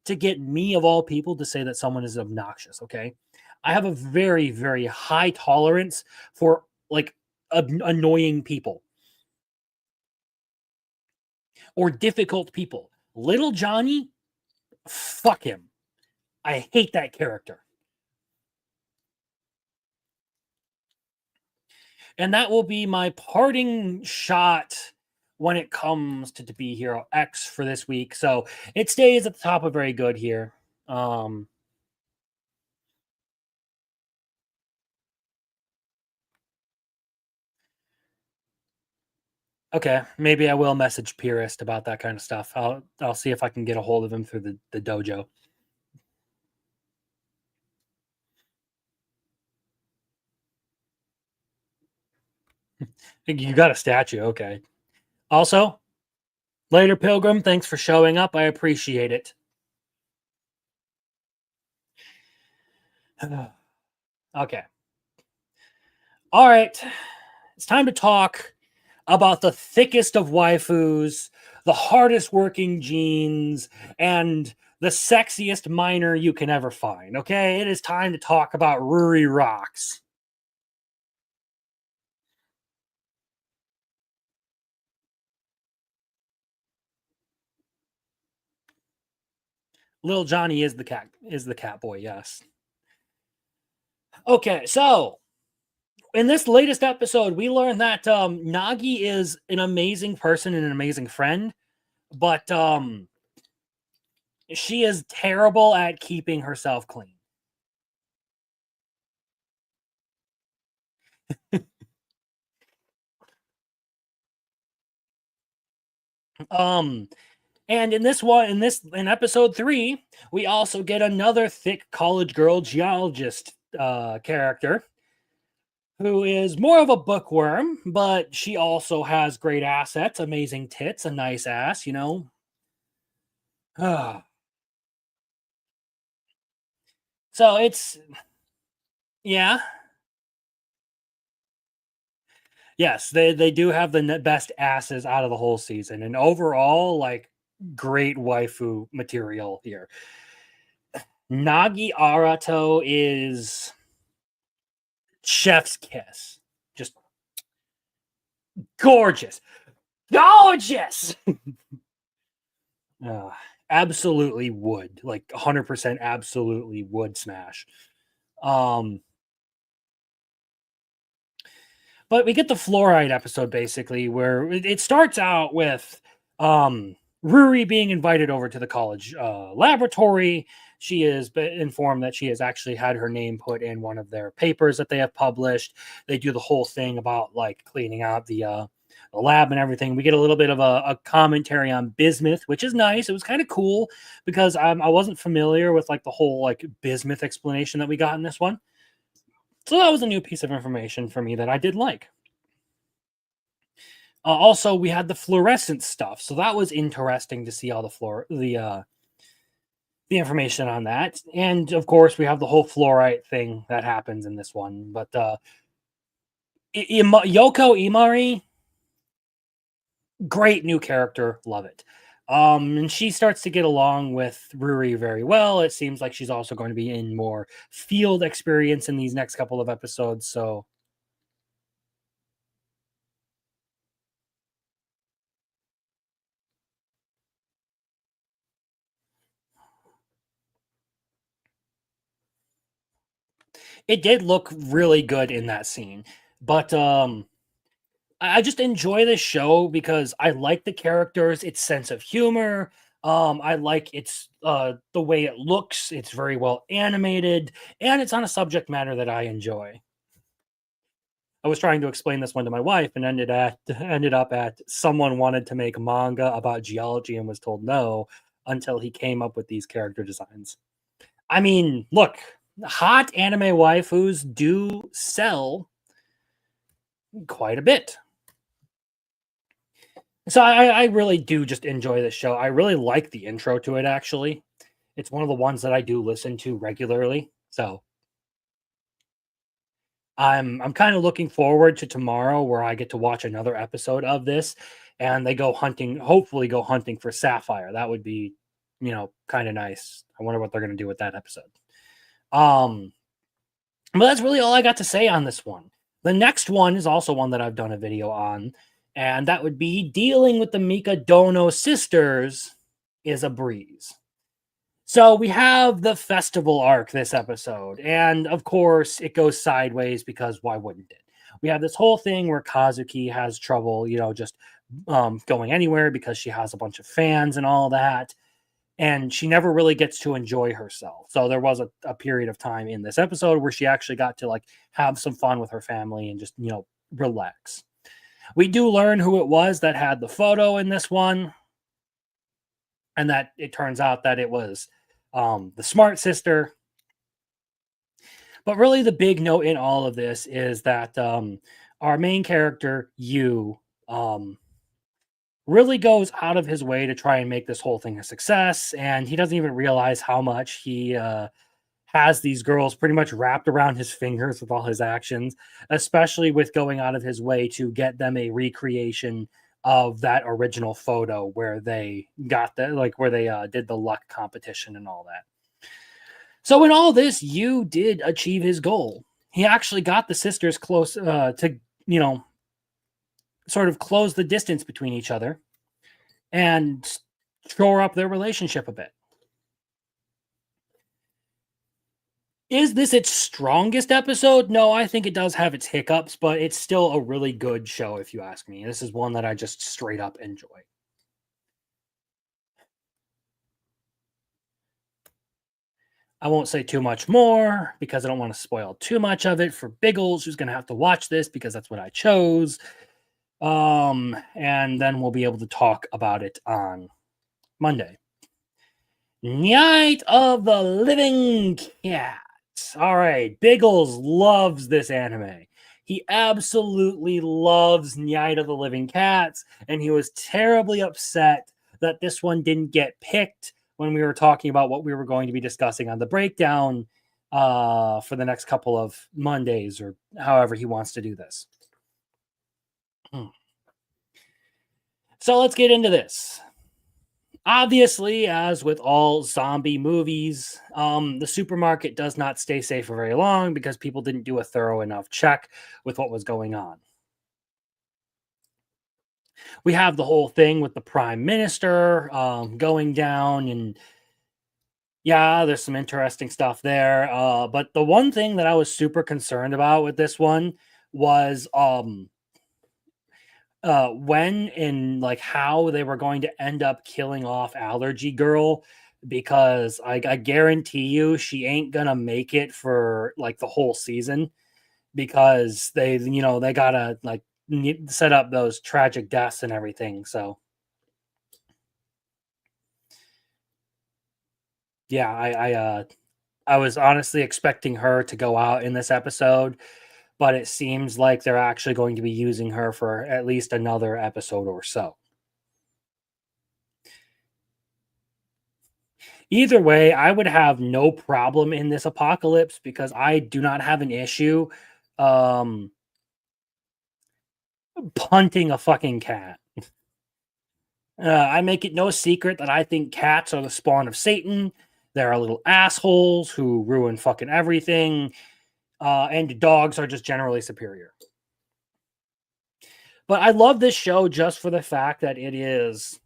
to get me, of all people, to say that someone is obnoxious, okay? I have a very, very high tolerance for like annoying people or difficult people. Little Johnny, fuck him. I hate that character. And that will be my parting shot when it comes to Be Hero X for this week. So it stays at the top of very good here. Okay, maybe I will message Purist about that kind of stuff. I'll see if I can get a hold of him through the dojo. You got a statue, okay. Also, later Pilgrim, thanks for showing up. I appreciate it. Okay. All right. It's time to talk about the thickest of waifus, the hardest working genes, and the sexiest miner you can ever find. Okay, it is time to talk about Ruri Rocks. Little Johnny is the cat boy, yes. Okay, so in this latest episode, we learned that Nagi is an amazing person and an amazing friend, but she is terrible at keeping herself clean. And in episode 3, we also get another thick college girl geologist character who is more of a bookworm, but she also has great assets, amazing tits, a nice ass, you know. So it's yeah. Yes, they do have the best asses out of the whole season, and overall, like, great waifu material here. Nagi Arato is chef's kiss, just gorgeous, gorgeous. uh, Absolutely would, like 100% absolutely would smash. Um, But we get the fluoride episode basically, where it starts out with Ruri being invited over to the college laboratory. She is informed that she has actually had her name put in one of their papers that they have published. They do the whole thing about like cleaning out the lab and everything. We get a little bit of a commentary on bismuth, which is nice. It was kind of cool because I wasn't familiar with like the whole like bismuth explanation that we got in this one. So that was a new piece of information for me that I did like. Also, we had the fluorescent stuff, so that was interesting to see all the information on that. And of course, we have the whole fluorite thing that happens in this one. But Yoko Imari, great new character, love it. And she starts to get along with Ruri very well. It seems like she's also going to be in more field experience in these next couple of episodes. So it did look really good in that scene. But I just enjoy this show because I like the characters, its sense of humor. I like its the way it looks. It's very well animated, and it's on a subject matter that I enjoy. I was trying to explain this one to my wife, and ended up at someone wanted to make manga about geology and was told no until he came up with these character designs. I mean, look, hot anime waifus do sell quite a bit. So I really do just enjoy this show. I really like the intro to it, actually. It's one of the ones that I do listen to regularly. So I'm kind of looking forward to tomorrow where I get to watch another episode of this and they go hunting, hopefully go hunting for Sapphire. That would be, kind of nice. I wonder what they're going to do with that episode. But that's really all I got to say on this one. The next one is also one that I've done a video on, and that would be dealing with the Mika Dono sisters is a breeze. So we have the festival arc this episode, and of course it goes sideways because why wouldn't it? We have this whole thing where Kazuki has trouble, just going anywhere because she has a bunch of fans and all that, and she never really gets to enjoy herself. So there was a period of time in this episode where she actually got to like have some fun with her family and just relax. We do learn who it was that had the photo in this one, and that it turns out that it was the smart sister. But really the big note in all of this is that our main character, Yu, really goes out of his way to try and make this whole thing a success, and he doesn't even realize how much he has these girls pretty much wrapped around his fingers with all his actions, especially with going out of his way to get them a recreation of that original photo where they got the where they did the luck competition and all that. So in all this, Yu did achieve his goal. He actually got the sisters close to, sort of close the distance between each other and shore up their relationship a bit. Is this its strongest episode? No, I think it does have its hiccups, but it's still a really good show, if you ask me. This is one that I just straight up enjoy. I won't say too much more because I don't want to spoil too much of it for Biggles, who's going to have to watch this because that's what I chose. And then we'll be able to talk about it on Monday. Night of the Living Cats. All right, Biggles loves this anime. He absolutely loves Night of the Living Cats, and he was terribly upset that this one didn't get picked when we were talking about what we were going to be discussing on the breakdown for the next couple of Mondays, or however he wants to do this. So let's get into this. Obviously, as with all zombie movies, the supermarket does not stay safe for very long because people didn't do a thorough enough check with what was going on. We have the whole thing with the prime minister going down, and yeah, there's some interesting stuff there. But the one thing that I was super concerned about with this one was when and like how they were going to end up killing off Allergy Girl, because I guarantee you she ain't gonna make it for like the whole season, because they gotta like set up those tragic deaths and everything. So yeah, I was honestly expecting her to go out in this episode, but it seems like they're actually going to be using her for at least another episode or so. Either way, I would have no problem in this apocalypse because I do not have an issue punting a fucking cat. I make it no secret that I think cats are the spawn of Satan. They're little assholes who ruin fucking everything. And dogs are just generally superior. But I love this show just for the fact that it is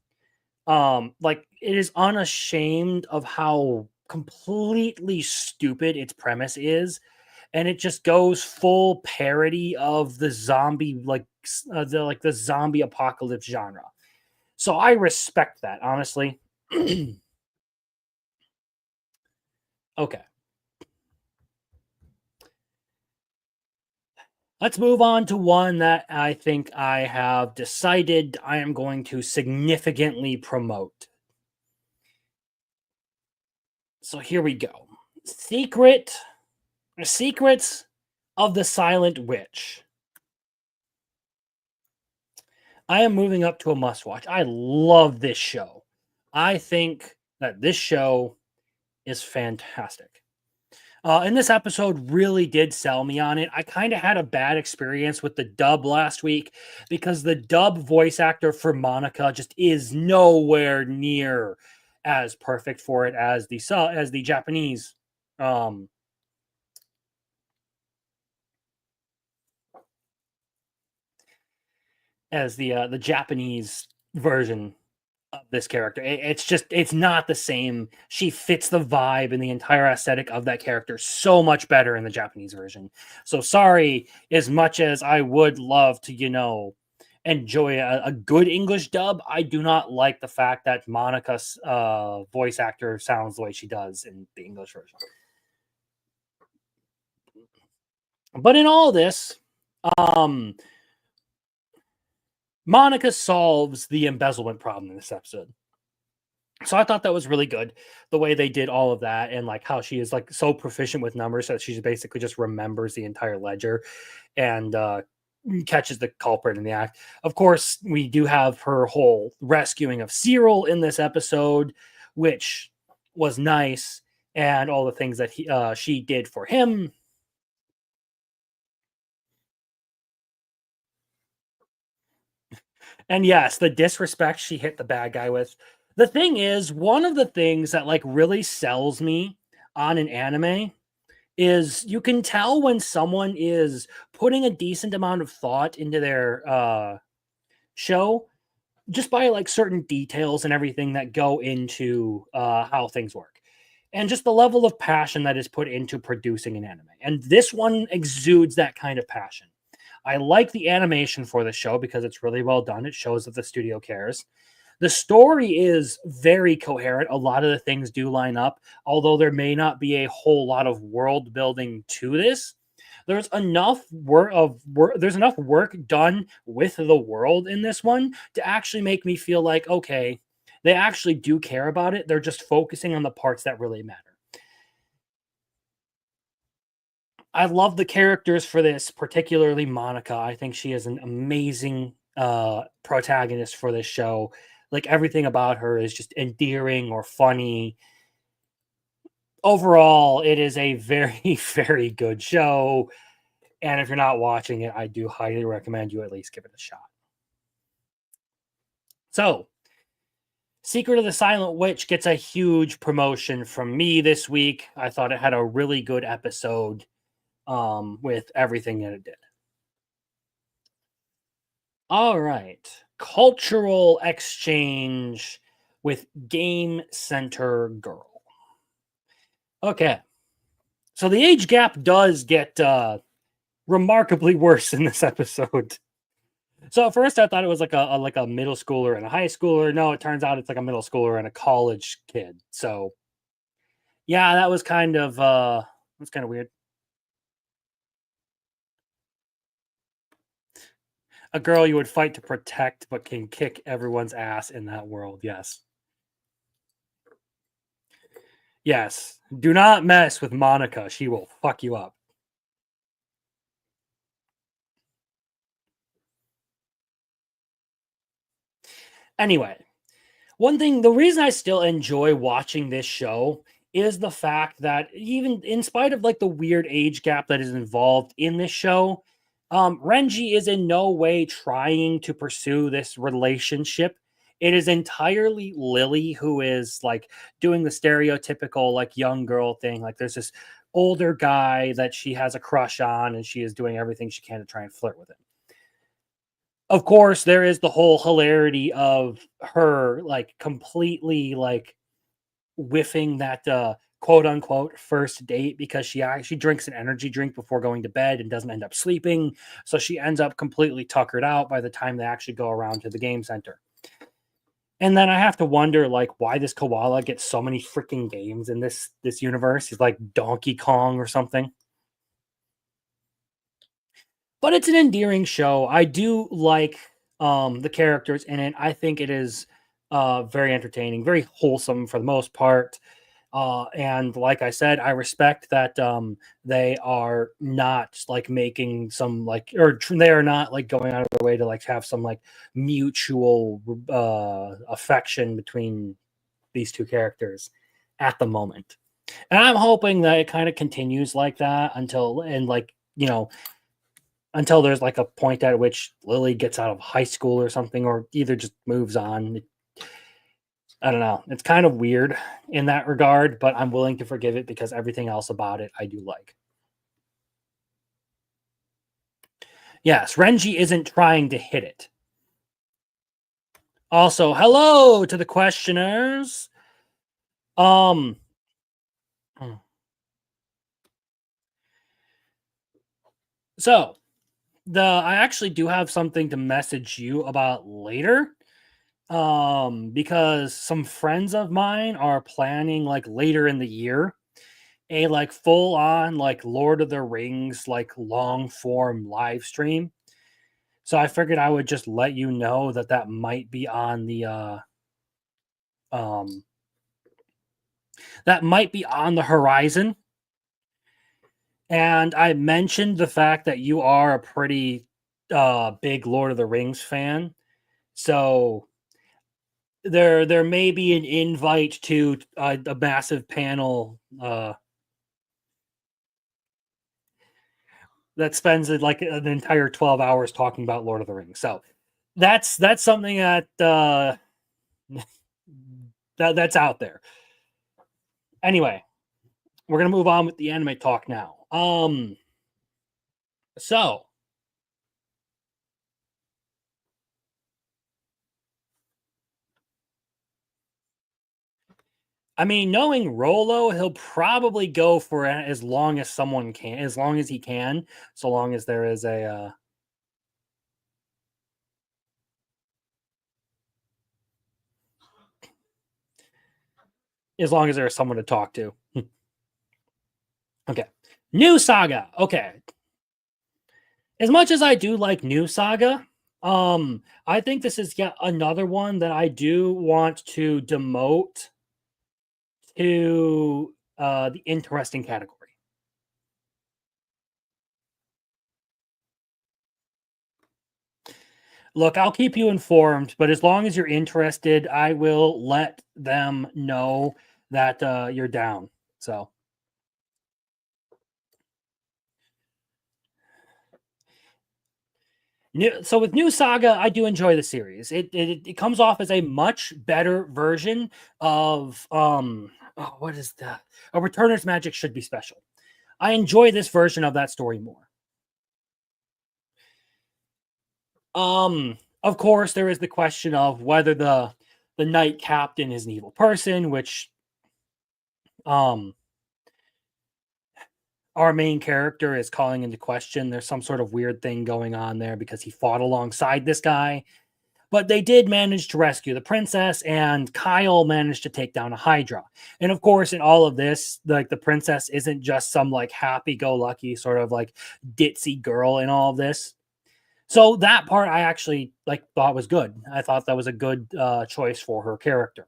it is unashamed of how completely stupid its premise is, and it just goes full parody of the zombie the zombie apocalypse genre. So I respect that, honestly. Okay. Let's move on to one that I think I have decided I am going to significantly promote. So here we go. Secrets of the Silent Witch. I am moving up to a must-watch. I love this show. I think that this show is fantastic. And this episode really did sell me on it. I kind of had a bad experience with the dub last week because the dub voice actor for Monica just is nowhere near as perfect for it as the Japanese the Japanese version of this character. It's not the same. She fits the vibe and the entire aesthetic of that character so much better in the Japanese version. So sorry, as much as I would love to, enjoy a good English dub, I do not like the fact that Monica's voice actor sounds the way she does in the English version. But in all this, Monica solves the embezzlement problem in this episode. So I thought that was really good, the way they did all of that, and like how she is like so proficient with numbers that she basically just remembers the entire ledger. And catches the culprit in the act. Of course, we do have her whole rescuing of Cyril in this episode, which was nice, and all the things that she did for him. And yes, the disrespect she hit the bad guy with. The thing is, one of the things that like really sells me on an anime is you can tell when someone is putting a decent amount of thought into their show just by like certain details and everything that go into how things work, and just the level of passion that is put into producing an anime. And this one exudes that kind of passion. I like the animation for the show because it's really well done. It shows that the studio cares. The story is very coherent. A lot of the things do line up, although there may not be a whole lot of world building to this. There's enough there's enough work done with the world in this one to actually make me feel like, okay, they actually do care about it. They're just focusing on the parts that really matter. I love the characters for this, particularly Monica. I think she is an amazing protagonist for this show. Like everything about her is just endearing or funny. Overall, it is a very, very good show. And if you're not watching it, I do highly recommend you at least give it a shot. So, Secret of the Silent Witch gets a huge promotion from me this week. I thought it had a really good episode with everything that it did. All right. Cultural exchange with Game Center Girl. Okay. So the age gap does get remarkably worse in this episode. So at first I thought it was like a middle schooler and a high schooler. No, it turns out it's like a middle schooler and a college kid. So yeah, that was kind of weird. A girl you would fight to protect, but can kick everyone's ass in that world. Yes. Yes. Do not mess with Monica. She will fuck you up. Anyway, the reason I still enjoy watching this show is the fact that even in spite of like the weird age gap that is involved in this show, Renji is in no way trying to pursue this relationship. It is entirely Lily who is like doing the stereotypical like young girl thing. Like there's this older guy that she has a crush on, and she is doing everything she can to try and flirt with him. Of course, there is the whole hilarity of her like completely like whiffing that quote unquote first date because she actually drinks an energy drink before going to bed and doesn't end up sleeping. So she ends up completely tuckered out by the time they actually go around to the game center. And then I have to wonder like why this koala gets so many freaking games in this universe. He's like Donkey Kong or something. But it's an endearing show. I do like the characters in it. I think it is very entertaining, very wholesome for the most part. And like I said, I respect that they are not like making some like, or they are not like going out of their way to like have some like mutual affection between these two characters at the moment. And I'm hoping that it kind of continues like that until there's like a point at which Lily gets out of high school or something, or either just moves on. I don't know. It's kind of weird in that regard, but I'm willing to forgive it because everything else about it I do like. Yes, Renji isn't trying to hit it. Also, hello to the questioners. So I actually do have something to message you about later. Because some friends of mine are planning like later in the year a like full on like Lord of the Rings like long form live stream. So I figured I would just let you know that might be on the that might be on the horizon. And I mentioned the fact that you are a pretty big Lord of the Rings fan, so there may be an invite to a massive panel that spends like an entire 12 hours talking about Lord of the Rings. So that's something that that's out there. Anyway, we're gonna move on with the anime talk now. So I mean, knowing Rolo, he'll probably go for as long as someone can, as long as he can, so long as there is a as long as there's someone to talk to. Okay. New Saga. Okay. As much as I do like New Saga, I think this is yet another one that I do want to demote to the interesting category. Look, I'll keep you informed, but as long as you're interested, I will let them know that you're down. So with New Saga, I do enjoy the series. It comes off as a much better version of what is that? A Returner's Magic Should Be Special. I enjoy this version of that story more. Of course, there is the question of whether the knight captain is an evil person, which our main character is calling into question. There's some sort of weird thing going on there because he fought alongside this guy. But they did manage to rescue the princess, and Kyle managed to take down a Hydra. And of course, in all of this, like the princess isn't just some like happy-go-lucky sort of like ditzy girl in all of this. So that part I actually like thought was good. I thought that was a good choice for her character.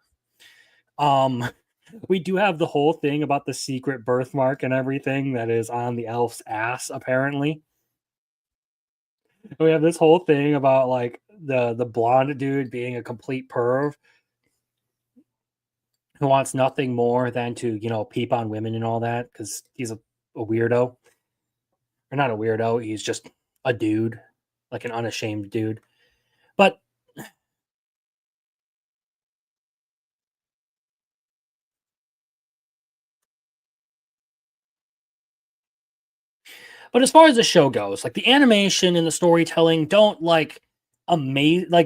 We do have the whole thing about the secret birthmark and everything that is on the elf's ass, apparently. We have this whole thing about like the blonde dude being a complete perv who wants nothing more than to, peep on women and all that because he's a weirdo. Or not a weirdo, he's just a dude. Like an unashamed dude. But as far as the show goes, like the animation and the storytelling don't like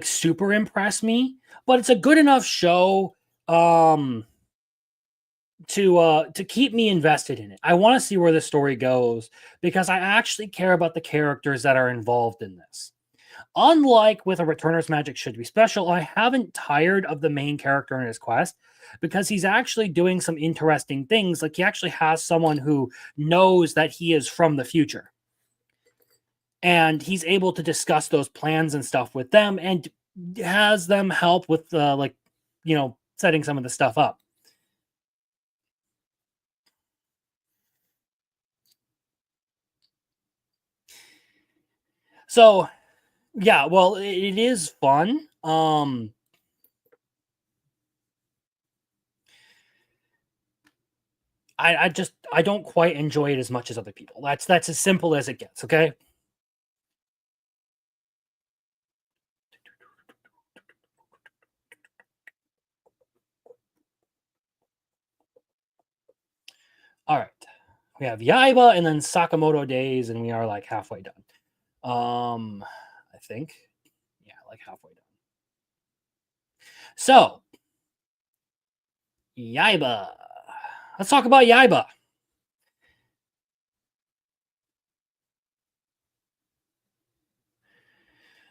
super impress me, but it's a good enough show to keep me invested in it. I want to see where the story goes because I actually care about the characters that are involved in this. Unlike with A Returner's Magic Should Be Special, I haven't tired of the main character in his quest because he's actually doing some interesting things. Like he actually has someone who knows that he is from the future. And he's able to discuss those plans and stuff with them and has them help with setting some of the stuff up. So, yeah, well, it is fun. I don't quite enjoy it as much as other people. That's as simple as it gets, okay? All right. We have Yaiba and then Sakamoto Days, and we are like halfway done. I think. Yeah, like halfway done. So, Yaiba. Let's talk about Yaiba.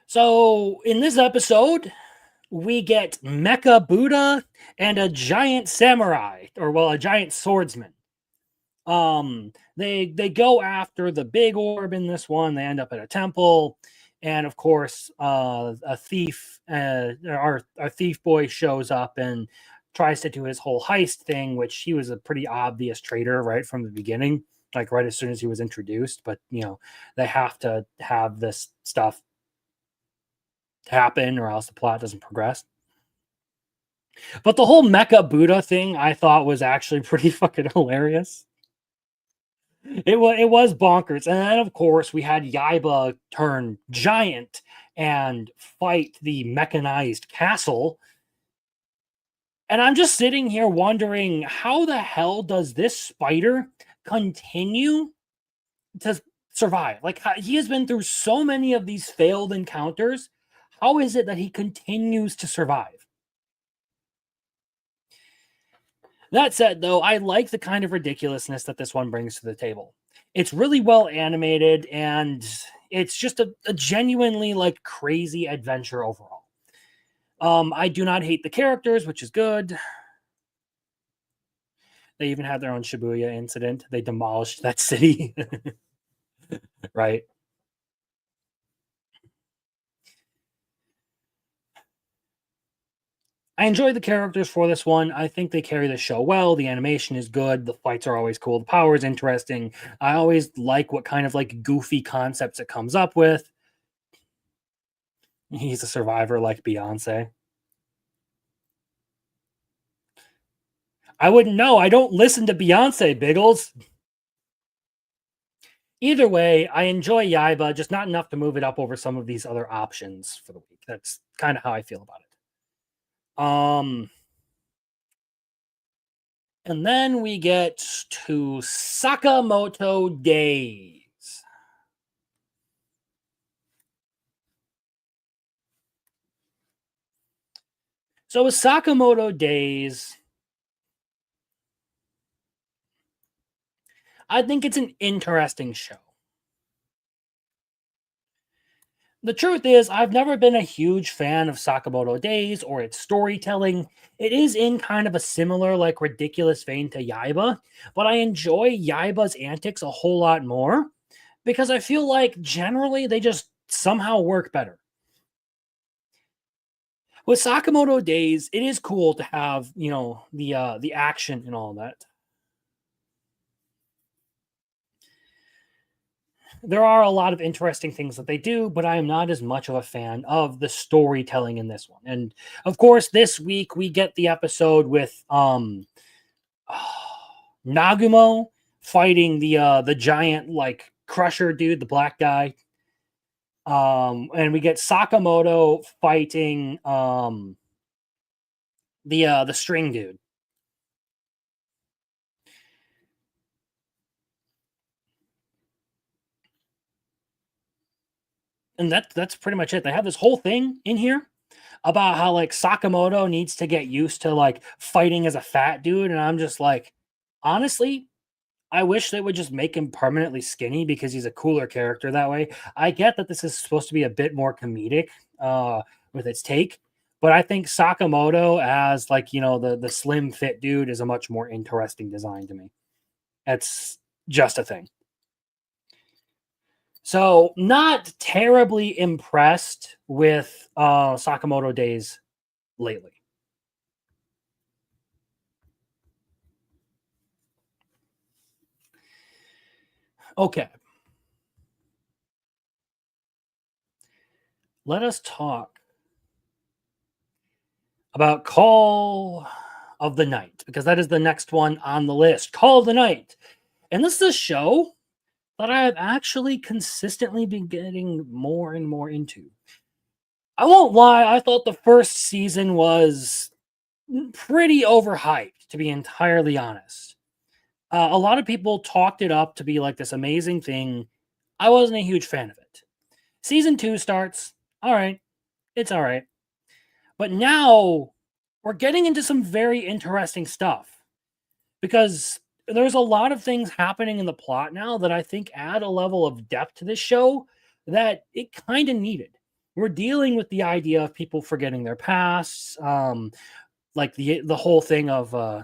So, in this episode, we get Mecha Buddha and a giant samurai, a giant swordsman. They go after the big orb in this one. They end up at a temple, and of course, a thief, our thief boy shows up and tries to do his whole heist thing, which he was a pretty obvious traitor right from the beginning, like right as soon as he was introduced. But they have to have this stuff happen, or else the plot doesn't progress. But the whole Mecha Buddha thing I thought was actually pretty fucking hilarious. It was bonkers. And then, of course, we had Yaiba turn giant and fight the mechanized castle. And I'm just sitting here wondering, how the hell does this spider continue to survive? Like, he has been through so many of these failed encounters. How is it that he continues to survive? That said, though, I like the kind of ridiculousness that this one brings to the table. It's really well animated, and it's just a genuinely like crazy adventure overall. I do not hate the characters, which is good. They even had their own Shibuya incident. They demolished that city. Right. I enjoy the characters for this one. I think they carry the show well. The animation is good. The fights are always cool. The power is interesting. I always like what kind of like goofy concepts it comes up with. He's a survivor like Beyonce. I wouldn't know. I don't listen to Beyonce, Biggles. Either way, I enjoy Yaiba, just not enough to move it up over some of these other options for the week. That's kind of how I feel about it. And then we get to Sakamoto Days. So with Sakamoto Days, I think it's an interesting show. The truth is, I've never been a huge fan of Sakamoto Days or its storytelling. It is in kind of a similar, like, ridiculous vein to Yaiba, but I enjoy Yaiba's antics a whole lot more because I feel like generally they just somehow work better. With Sakamoto Days, it is cool to have, the action and all that. There are a lot of interesting things that they do, but I am not as much of a fan of the storytelling in this one. And of course, this week we get the episode with Nagumo fighting the giant like crusher dude, the black guy. And we get Sakamoto fighting the string dude. And that's pretty much it. They have this whole thing in here about how like Sakamoto needs to get used to like fighting as a fat dude, and I'm just like, honestly, I wish they would just make him permanently skinny because he's a cooler character that way. I get that this is supposed to be a bit more comedic with its take, but I think Sakamoto as like, the slim fit dude is a much more interesting design to me. That's just a thing. So, not terribly impressed with Sakamoto Days lately. Okay. Let us talk about Call of the Night, because that is the next one on the list. Call of the Night. And this is a show that I've actually consistently been getting more and more into. I won't lie, I thought the first season was pretty overhyped, to be entirely honest. A lot of people talked it up to be like this amazing thing. I wasn't a huge fan of it. Season 2 starts. All right. It's all right. But now we're getting into some very interesting stuff because there's a lot of things happening in the plot now that I think add a level of depth to this show that it kind of needed. We're dealing with the idea of people forgetting their pasts, like the whole thing of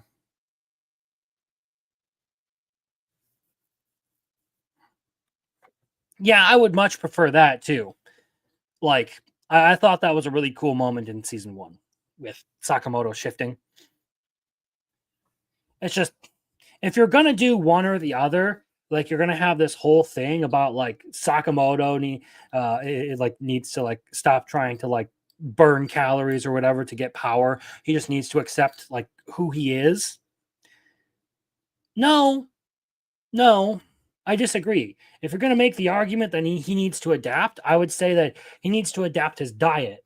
yeah, I would much prefer that too. Like, I thought that was a really cool moment in season 1 with Sakamoto shifting. It's just, if you're gonna do one or the other, like you're gonna have this whole thing about like Sakamoto like needs to like stop trying to like burn calories or whatever to get power. He just needs to accept like who he is. No, I disagree. If you're gonna make the argument that he needs to adapt, I would say that he needs to adapt his diet.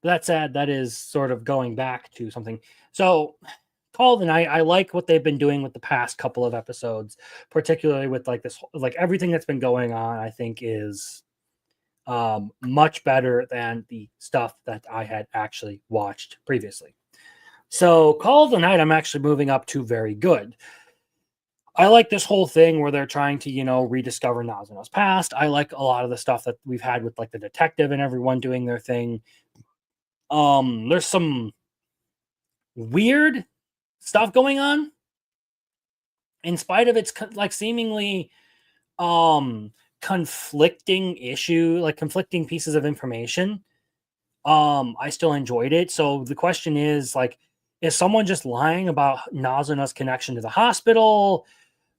That said, that is sort of going back to something. So Call of the Night, I like what they've been doing with the past couple of episodes, particularly with like this, like everything that's been going on, I think is much better than the stuff that I had actually watched previously. So Call of the Night, I'm actually moving up to very good. I like this whole thing where they're trying to, rediscover Nazuna's past. I like a lot of the stuff that we've had with like the detective and everyone doing their thing. There's some weird stuff going on in spite of its like seemingly conflicting conflicting pieces of information. I still enjoyed it. So the question is like, is someone just lying about Nazuna's connection to the hospital,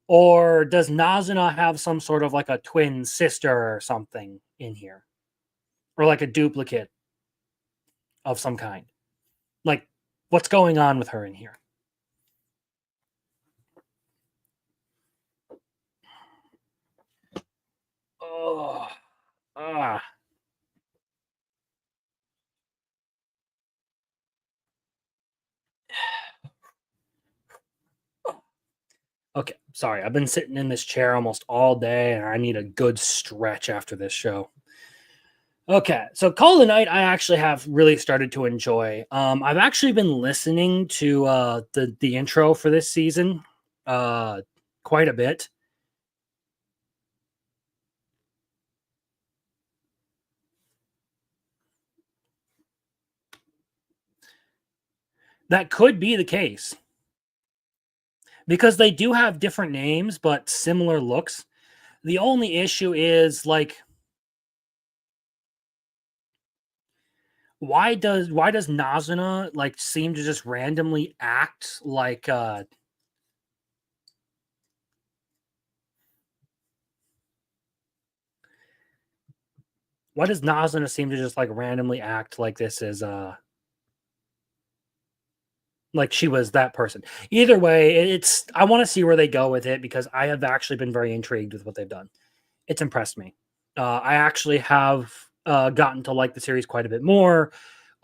or does Nazuna have some sort of like a twin sister or something in here, or like a duplicate of some kind? Like, what's going on with her in here? Oh, ah. Okay, sorry. I've been sitting in this chair almost all day, and I need a good stretch after this show. Okay, so Call of the Night, I actually have really started to enjoy. I've actually been listening to the intro for this season quite a bit. That could be the case because they do have different names but similar looks. The only issue is like, why does Nazuna like seem to just randomly act like why does Nazuna seem to just like randomly act like this is like she was that person? Either way, I want to see where they go with it because I have actually been very intrigued with what they've done. It's impressed me. I actually have gotten to like the series quite a bit more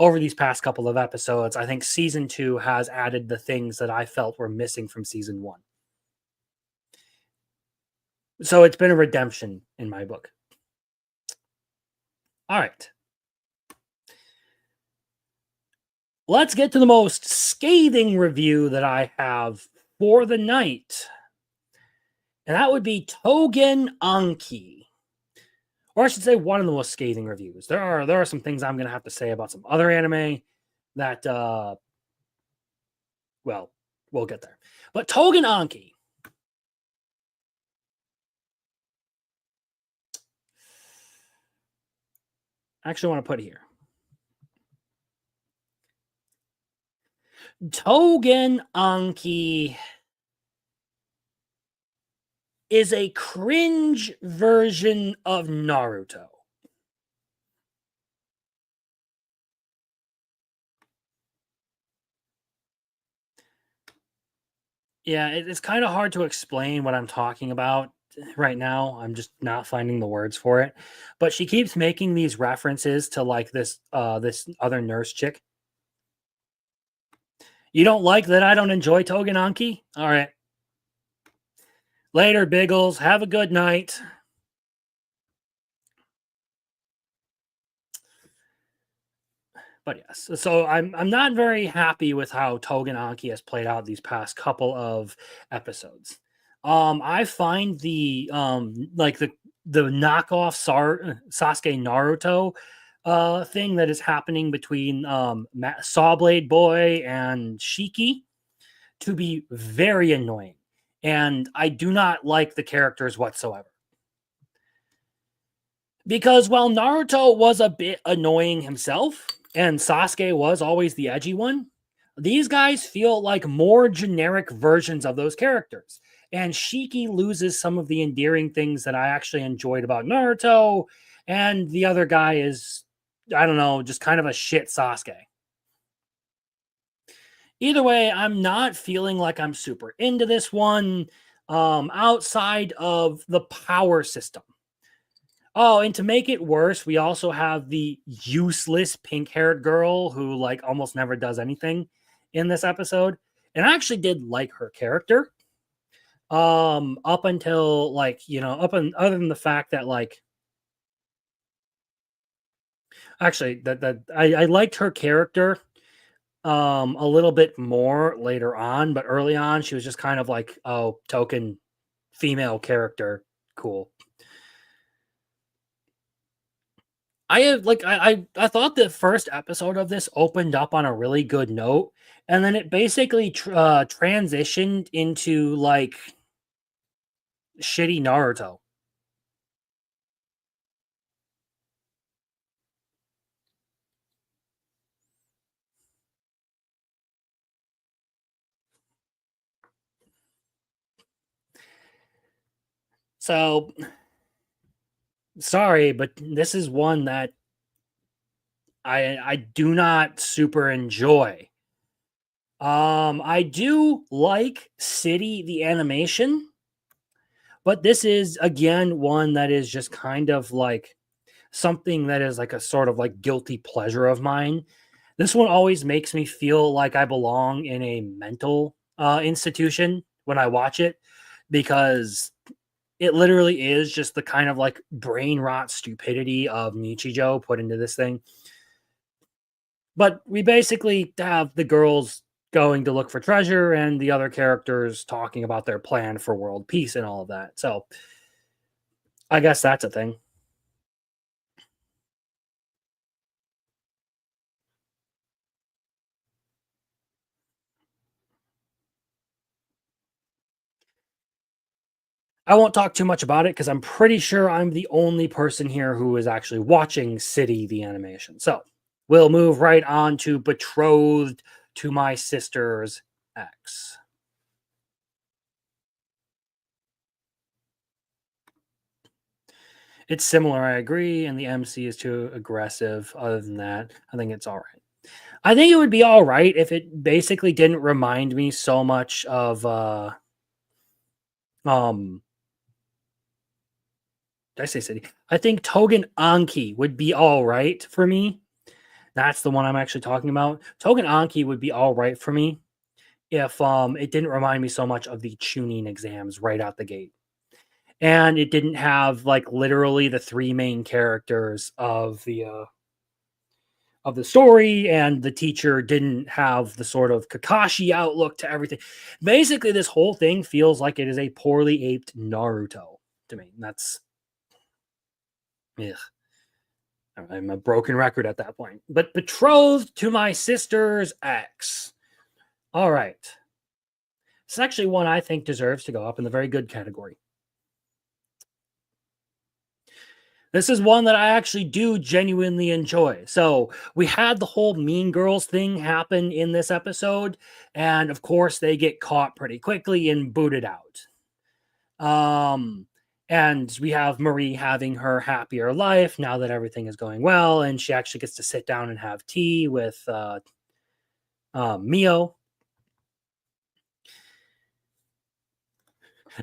over these past couple of episodes. I think season 2 has added the things that I felt were missing from season 1. So it's been a redemption in my book. All right. Let's get to the most scathing review that I have for the night. And that would be Togen Anki. Or I should say one of the most scathing reviews. There are some things I'm going to have to say about some other anime that, well, we'll get there. But Togen Anki. I actually want to put here. Togen Anki is a cringe version of Naruto. Yeah, it's kind of hard to explain what I'm talking about right now. I'm just not finding the words for it. But she keeps making these references to like this other nurse chick. You don't like that I don't enjoy Togen Anki? All right. Later, Biggles. Have a good night. But yes, so I'm not very happy with how Togen Anki has played out these past couple of episodes. I find the like the knockoff Sasuke Naruto thing that is happening between Sawblade Boy and Shiki to be very annoying, and I do not like the characters whatsoever. Because while Naruto was a bit annoying himself, and Sasuke was always the edgy one, These guys feel like more generic versions of those characters. And Shiki loses some of the endearing things that I actually enjoyed about Naruto. And the other guy is, I don't know, just kind of a shit Sasuke. Either way, I'm not feeling like I'm super into this one outside of the power system. Oh, and to make it worse, we also have the useless pink-haired girl who like almost never does anything in this episode. And I actually did like her character. Up until like, you know, other than the fact that like actually that I liked her character a little bit more later on, but early on she was just kind of like, oh, token female character, cool. I thought the first episode of this opened up on a really good note, and then it basically transitioned into like shitty Naruto. So sorry, but this is one that I do not super enjoy. I do like City the animation, but this is again one that is just kind of like something that is like a sort of like guilty pleasure of mine. This one always makes me feel like I belong in a mental institution when I watch it because it literally is just the kind of like brain rot stupidity of Nichijou put into this thing. But we basically have the girls going to look for treasure and the other characters talking about their plan for world peace and all of that. So I guess that's a thing. I won't talk too much about it because I'm pretty sure I'm the only person here who is actually watching City the animation. So we'll move right on to Betrothed to My Sister's Ex. It's similar, I agree, and the MC is too aggressive. Other than that, I think it's all right. I think it would be all right if it basically didn't remind me so much of um did I say City? I think Togen Anki would be all right for me. That's the one I'm actually talking about. Togen Anki would be all right for me if it didn't remind me so much of the tuning exams right out the gate. And it didn't have like literally the three main characters of the story, and the teacher didn't have the sort of Kakashi outlook to everything. Basically, this whole thing feels like it is a poorly aped Naruto to me. That's ugh. I'm a broken record at that point. But Betrothed to My Sister's Ex. All right. It's actually one I think deserves to go up in the very good category. This is one that I actually do genuinely enjoy. So we had the whole Mean Girls thing happen in this episode, and of course they get caught pretty quickly and booted out. And we have Marie having her happier life now that everything is going well, and she actually gets to sit down and have tea with Mio.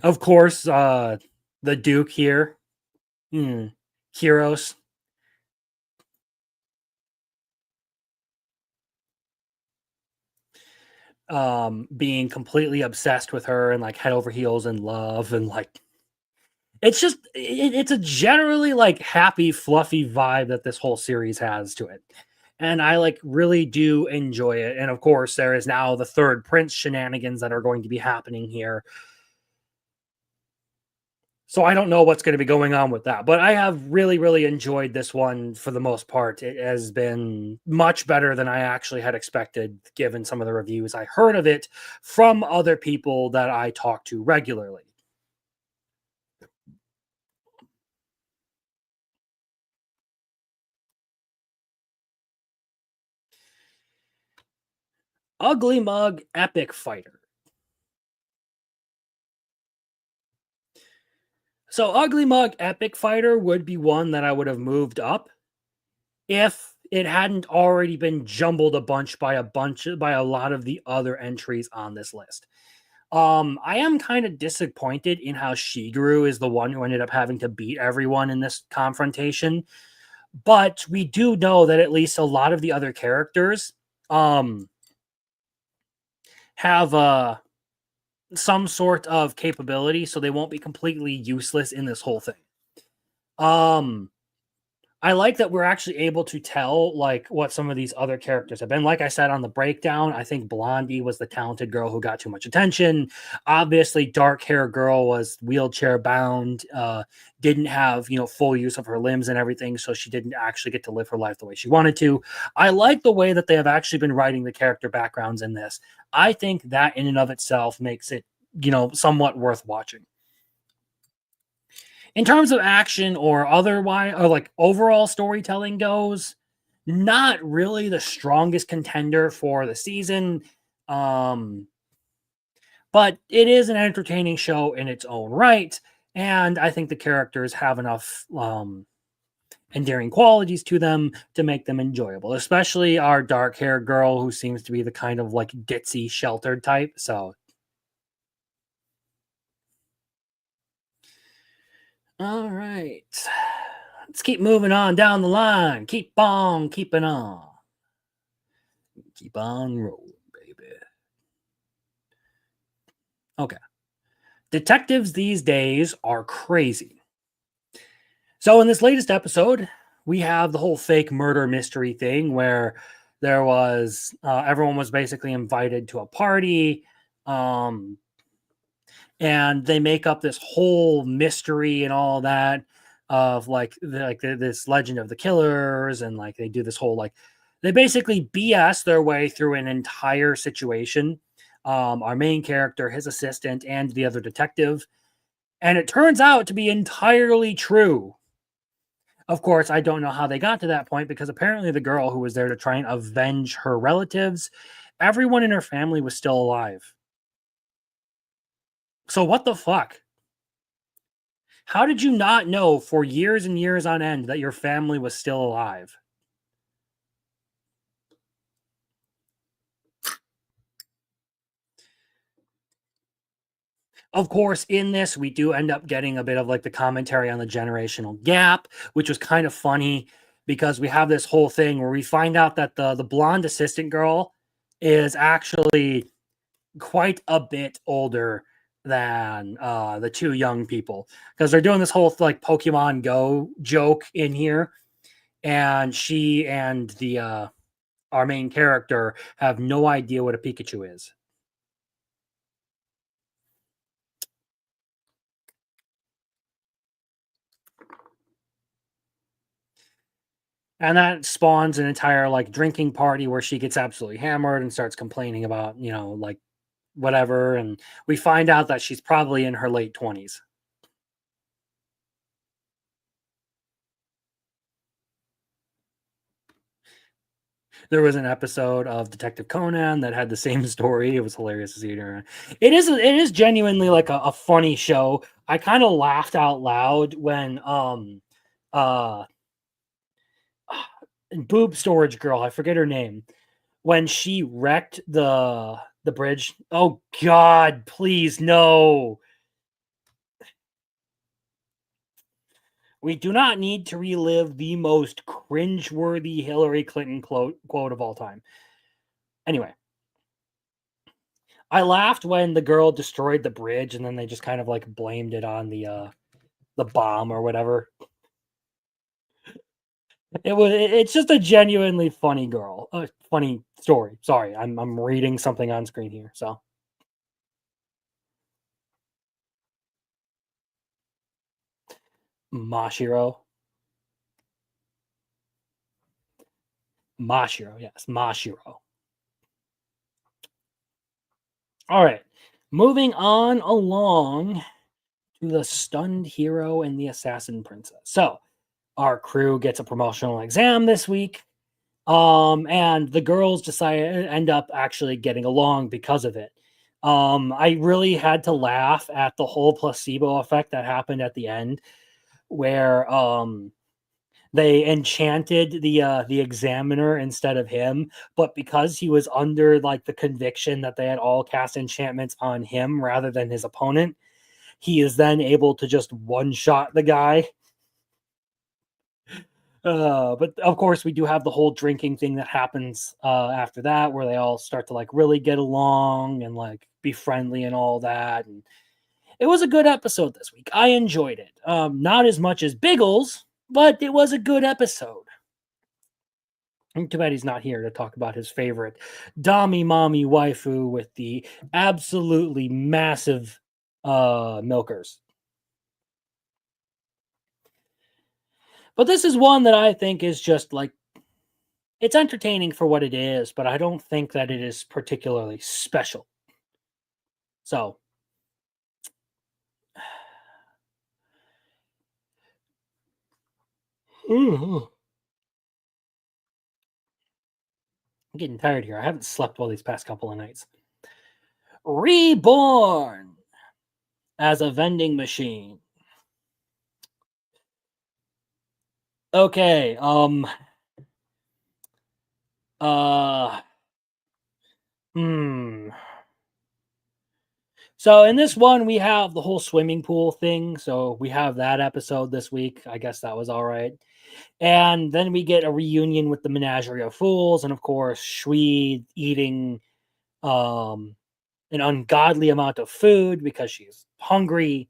Of course, the Duke here, Heroes. Being completely obsessed with her and like head over heels in love, and like it's just it's a generally like happy fluffy vibe that this whole series has to it, and I like really do enjoy it. And of course there is now the third prince shenanigans that are going to be happening here, so I don't know what's going to be going on with that, but I have really enjoyed this one for the most part. It has been much better than I actually had expected, given some of the reviews I heard of it from other people that I talk to regularly. Ugly Mug Epic Fighter. So Ugly Mug Epic Fighter would be one that I would have moved up if it hadn't already been jumbled by a lot of the other entries on this list. I am kind of disappointed in how Shigeru is the one who ended up having to beat everyone in this confrontation. But we do know that at least a lot of the other characters have some sort of capability, so they won't be completely useless in this whole thing. I like that we're actually able to tell like what some of these other characters have been. Like I said on the breakdown, I think Blondie was the talented girl who got too much attention. Obviously, dark hair girl was wheelchair bound, didn't have full use of her limbs and everything, so she didn't actually get to live her life the way she wanted to. I like the way that they have actually been writing the character backgrounds in this. I think that in and of itself makes it somewhat worth watching. In terms of action or otherwise, or like overall storytelling goes, not really the strongest contender for the season. But it is an entertaining show in its own right. And I think the characters have enough endearing qualities to them to make them enjoyable, especially our dark haired girl who seems to be the kind of like ditzy, sheltered type. So all right. Let's keep moving on down the line. Keep on keeping on. Keep on rolling, baby. Okay. Detectives these days are crazy. So in this latest episode, we have the whole fake murder mystery thing where there was everyone was basically invited to a party. And they make up this whole mystery and all that of this legend of the killers, and like they do this whole they basically BS their way through an entire situation. Our main character, his assistant, and the other detective, and it turns out to be entirely true. Of course, I don't know how they got to that point because apparently the girl who was there to try and avenge her relatives, everyone in her family was still alive. So what the fuck? How did you not know for years and years on end that your family was still alive? Of course, in this, we do end up getting a bit of like the commentary on the generational gap, which was kind of funny because we have this whole thing where we find out that the blonde assistant girl is actually quite a bit older than the two young people, because they're doing this whole like Pokemon Go joke in here, and she and the our main character have no idea what a Pikachu is. And that spawns an entire like drinking party where she gets absolutely hammered and starts complaining about, like whatever. And we find out that she's probably in her late 20s. There was an episode of Detective Conan that had the same story. It was hilarious to see her. It is genuinely like a funny show. I kind of laughed out loud when boob storage girl, I forget her name, when she wrecked the bridge. Oh God, please no. We do not need to relive the most cringeworthy Hillary Clinton quote of all time. Anyway, I laughed when the girl destroyed the bridge and then they just kind of like blamed it on the bomb or whatever. It's just a genuinely funny funny story. Sorry, I'm reading something on screen here, so. Mashiro, yes, Mashiro. All right, moving on along to the stunned hero and the assassin princess. So, our crew gets a promotional exam this week. And the girls end up actually getting along because of it. I really had to laugh at the whole placebo effect that happened at the end, where they enchanted the examiner instead of him, but because he was under like the conviction that they had all cast enchantments on him rather than his opponent, he is then able to just one shot the guy. But of course, we do have the whole drinking thing that happens after that, where they all start to like really get along and like be friendly and all that. And it was a good episode this week. I enjoyed it. Not as much as Biggles, but it was a good episode. I'm too bad he's not here to talk about his favorite Dami Mommy waifu with the absolutely massive milkers. But this is one that I think is just like, it's entertaining for what it is, but I don't think that it is particularly special. So, I'm getting tired here. I haven't slept well these past couple of nights. Reborn as a vending machine. Okay, So in this one, we have the whole swimming pool thing. So we have that episode this week. I guess that was all right. And then we get a reunion with the Menagerie of Fools, and of course, Shui eating an ungodly amount of food because she's hungry.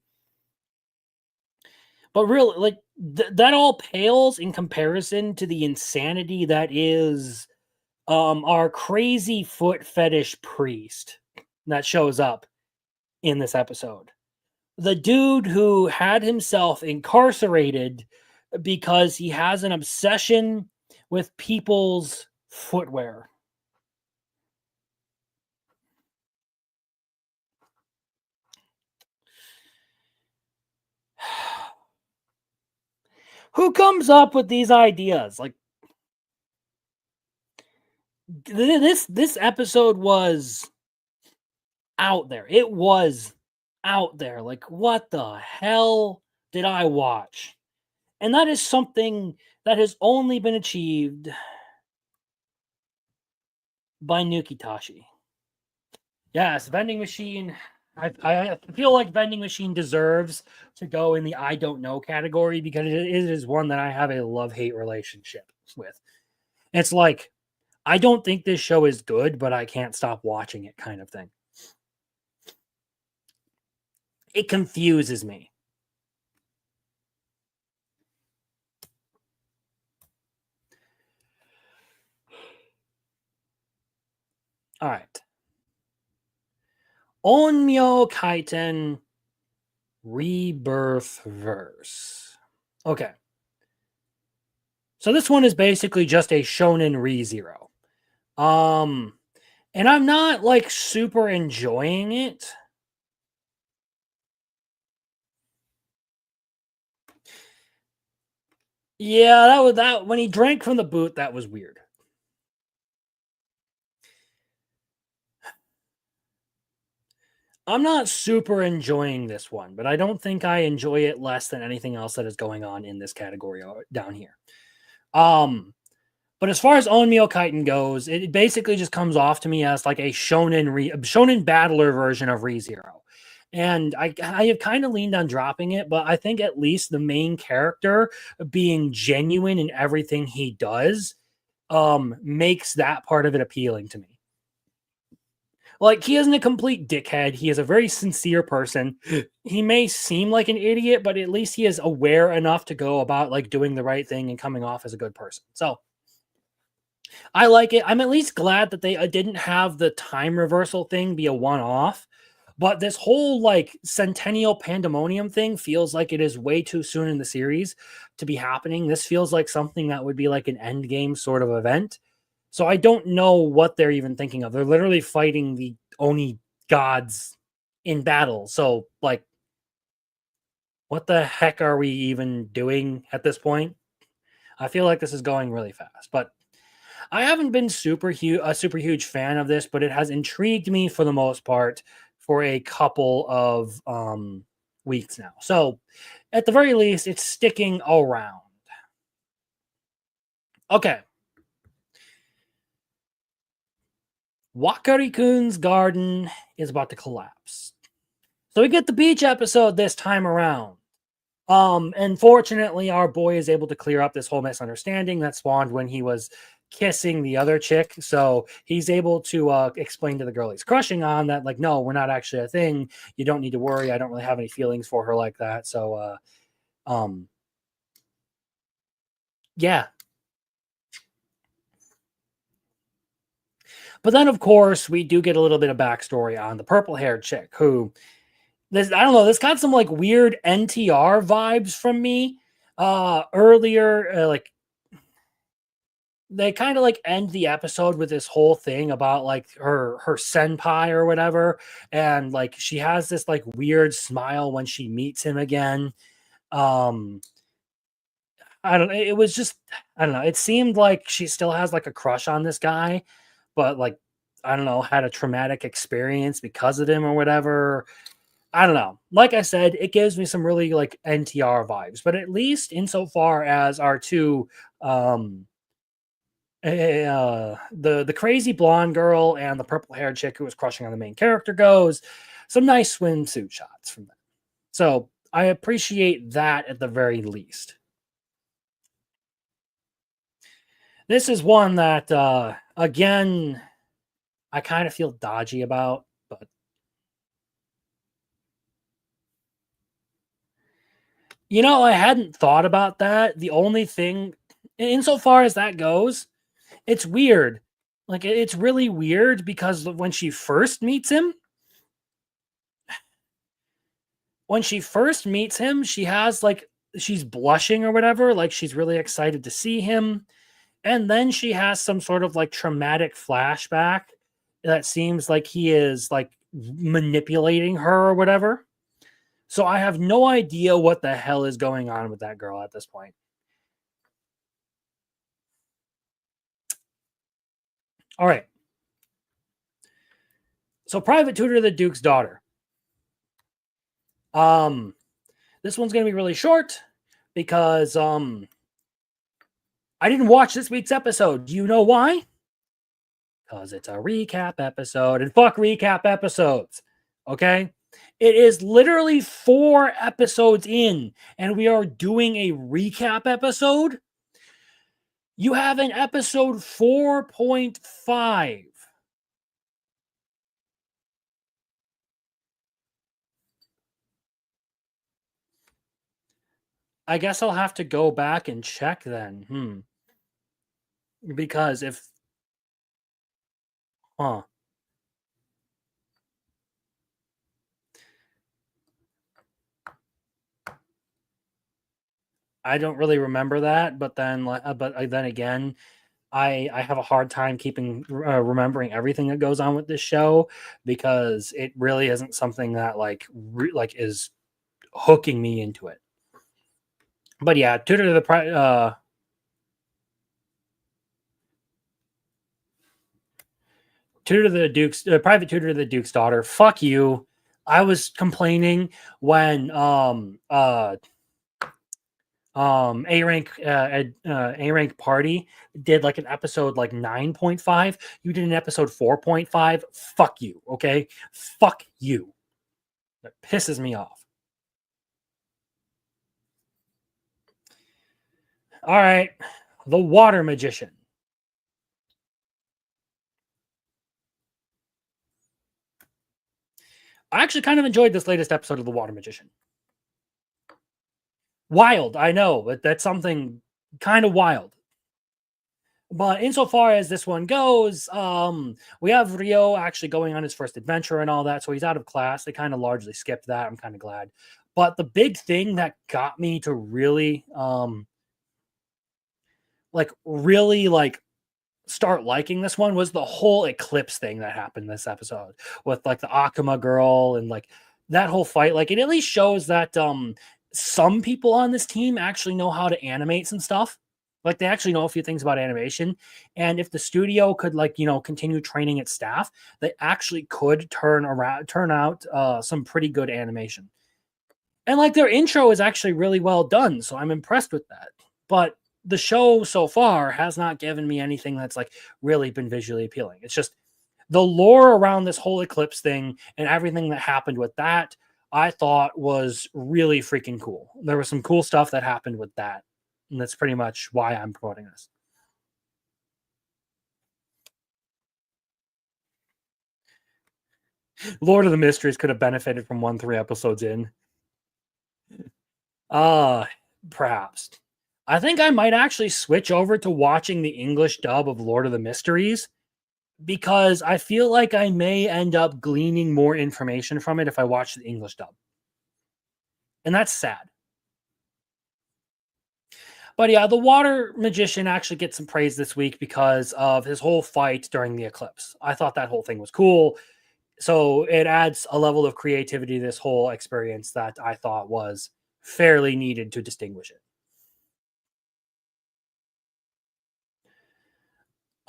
But really, like that all pales in comparison to the insanity that is our crazy foot fetish priest that shows up in this episode. The dude who had himself incarcerated because he has an obsession with people's footwear. Who comes up with these ideas? Like this episode was out there. It was out there. Like, what the hell did I watch? And that is something that has only been achieved by Nukitashi. Yes, vending machine. I feel like vending machine deserves to go in the I don't know category because it is one that I have a love-hate relationship with. It's like, I don't think this show is good, but I can't stop watching it kind of thing. It confuses me. All right. Onmyo Kaiten Rebirth Verse. Okay. So this one is basically just a Shonen ReZero. And I'm not like super enjoying it. Yeah, that when he drank from the boot, that was weird. I'm not super enjoying this one, but I don't think I enjoy it less than anything else that is going on in this category down here. But as far as Onmyo Kaiten goes, it basically just comes off to me as like a shonen battler version of ReZero. And I have kind of leaned on dropping it, but I think at least the main character being genuine in everything he does makes that part of it appealing to me. Like, he isn't a complete dickhead. He is a very sincere person. He may seem like an idiot, but at least he is aware enough to go about like doing the right thing and coming off as a good person. So I like it. I'm at least glad that they didn't have the time reversal thing be a one-off. But this whole like centennial pandemonium thing feels like it is way too soon in the series to be happening. This feels like something that would be like an end game sort of event. So I don't know what they're even thinking of. They're literally fighting the Oni gods in battle. So like, what the heck are we even doing at this point? I feel like this is going really fast, but I haven't been a super huge fan of this, but it has intrigued me for the most part for a couple of weeks now. So, at the very least, it's sticking around. Okay. Wakari-kun's garden is about to collapse. So we get the beach episode this time around. And fortunately, our boy is able to clear up this whole misunderstanding that spawned when he was kissing the other chick. So he's able to explain to the girl he's crushing on that, like, no, we're not actually a thing. You don't need to worry. I don't really have any feelings for her like that. So, yeah. But then, of course, we do get a little bit of backstory on the purple-haired chick who, this, I don't know, this got some like weird NTR vibes from me earlier. Like, they kind of like end the episode with this whole thing about like her senpai or whatever, and like she has this like weird smile when she meets him again. I don't know. It was just, I don't know. It seemed like she still has like a crush on this guy, but like, I don't know, had a traumatic experience because of him or whatever. I don't know. Like I said, it gives me some really like NTR vibes, but at least insofar as our two, the crazy blonde girl and the purple haired chick who was crushing on the main character goes, some nice swimsuit shots from them. So I appreciate that at the very least. This is one that, again, I kind of feel dodgy about, but you know, I hadn't thought about that. The only thing, insofar as that goes, it's weird. Like, it's really weird because when she first meets him, she has like, she's blushing or whatever, like she's really excited to see him. And then she has some sort of like traumatic flashback that seems like he is like manipulating her or whatever. So I have no idea what the hell is going on with that girl at this point. All right. So Private Tutor the Duke's Daughter. This one's going to be really short because I didn't watch this week's episode. Do you know why? Because it's a recap episode, and fuck recap episodes. Okay? It is literally 4 episodes in, and we are doing a recap episode. You have an episode 4.5. I guess I'll have to go back and check then. Because if... Huh. I don't really remember that, but then again, I have a hard time keeping remembering everything that goes on with this show because it really isn't something that like is hooking me into it. But yeah, Tutor to the Private Tutor to the Duke's Daughter. Fuck you. I was complaining when A rank party did like an episode like 9.5. You did an episode 4.5. Fuck you. Okay. Fuck you. That pisses me off. All right. The Water Magician. I actually kind of enjoyed this latest episode of The Water Magician. Wild, I know, but that's something kind of wild. But insofar as this one goes, we have Rio actually going on his first adventure and all that, so he's out of class. They kind of largely skipped that. I'm kind of glad. But the big thing that got me to really, start liking this one was the whole eclipse thing that happened this episode with like the Akuma girl and like that whole fight. Like it at least shows that some people on this team actually know how to animate some stuff. Like, they actually know a few things about animation, and if the studio could, like, continue training its staff, they actually could turn out some pretty good animation. And like, their intro is actually really well done, so I'm impressed with that. But the show so far has not given me anything that's like really been visually appealing. It's just the lore around this whole eclipse thing and everything that happened with that, I thought was really freaking cool. There was some cool stuff that happened with that. And that's pretty much why I'm promoting this. Lord of the Mysteries could have benefited from 1-3 episodes in. Perhaps. I think I might actually switch over to watching the English dub of Lord of the Mysteries, because I feel like I may end up gleaning more information from it if I watch the English dub. And that's sad. But yeah, the water magician actually gets some praise this week because of his whole fight during the eclipse. I thought that whole thing was cool. So it adds a level of creativity to this whole experience that I thought was fairly needed to distinguish it.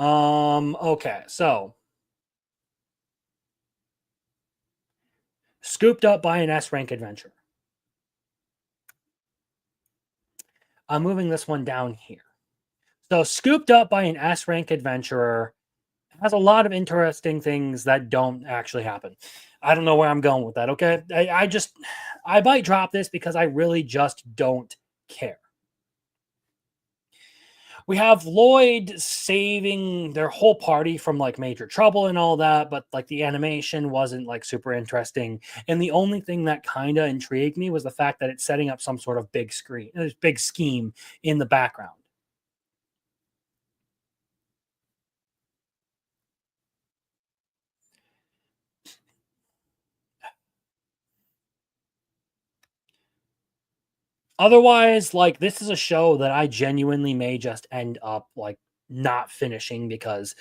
Okay, so scooped up by an S rank adventure. I'm moving this one down here. So scooped up by an S rank adventurer has a lot of interesting things that don't actually happen. I don't know where I'm going with that. Okay. I might drop this because I really just don't care. We have Lloyd saving their whole party from like major trouble and all that, but like the animation wasn't like super interesting. And the only thing that kind of intrigued me was the fact that it's setting up some sort of big scheme in the background. Otherwise, like, this is a show that I genuinely may just end up like not finishing because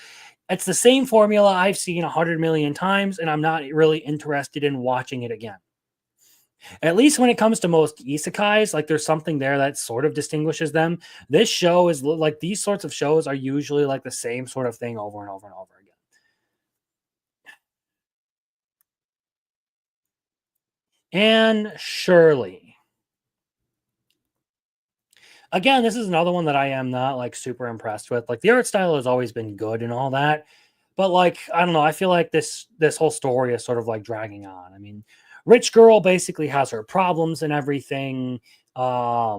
it's the same formula I've seen 100 million times, and I'm not really interested in watching it again. At least when it comes to most isekais, like, there's something there that sort of distinguishes them. This show is like, these sorts of shows are usually like the same sort of thing over and over and over again. And Shirley. Again, this is another one that I am not like super impressed with. Like, the art style has always been good and all that, but like, I don't know, I feel like this whole story is sort of like dragging on. I mean, rich girl basically has her problems and everything. Now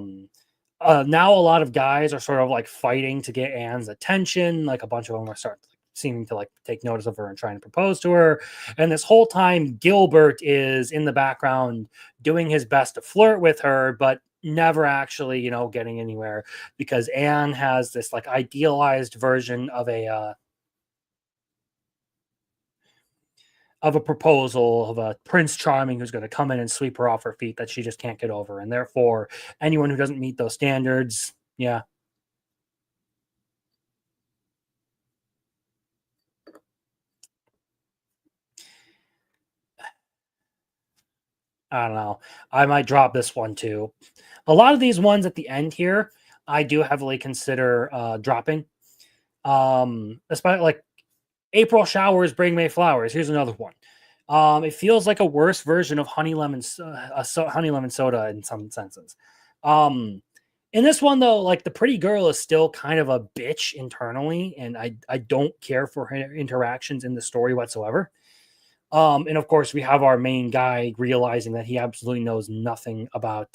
a lot of guys are sort of like fighting to get Anne's attention. Like, a bunch of them are seeming to like take notice of her and trying to propose to her. And this whole time, Gilbert is in the background doing his best to flirt with her, but never actually, getting anywhere, because Anne has this like idealized version of a proposal of a Prince Charming who's going to come in and sweep her off her feet that she just can't get over. And therefore, anyone who doesn't meet those standards, yeah. I don't know. I might drop this one too. A lot of these ones at the end here, I do heavily consider dropping. Especially like April showers bring May flowers. Here's another one. It feels like a worse version of honey lemon soda in some senses. In this one though, like, the pretty girl is still kind of a bitch internally, and I don't care for her interactions in the story whatsoever. And of course, we have our main guy realizing that he absolutely knows nothing about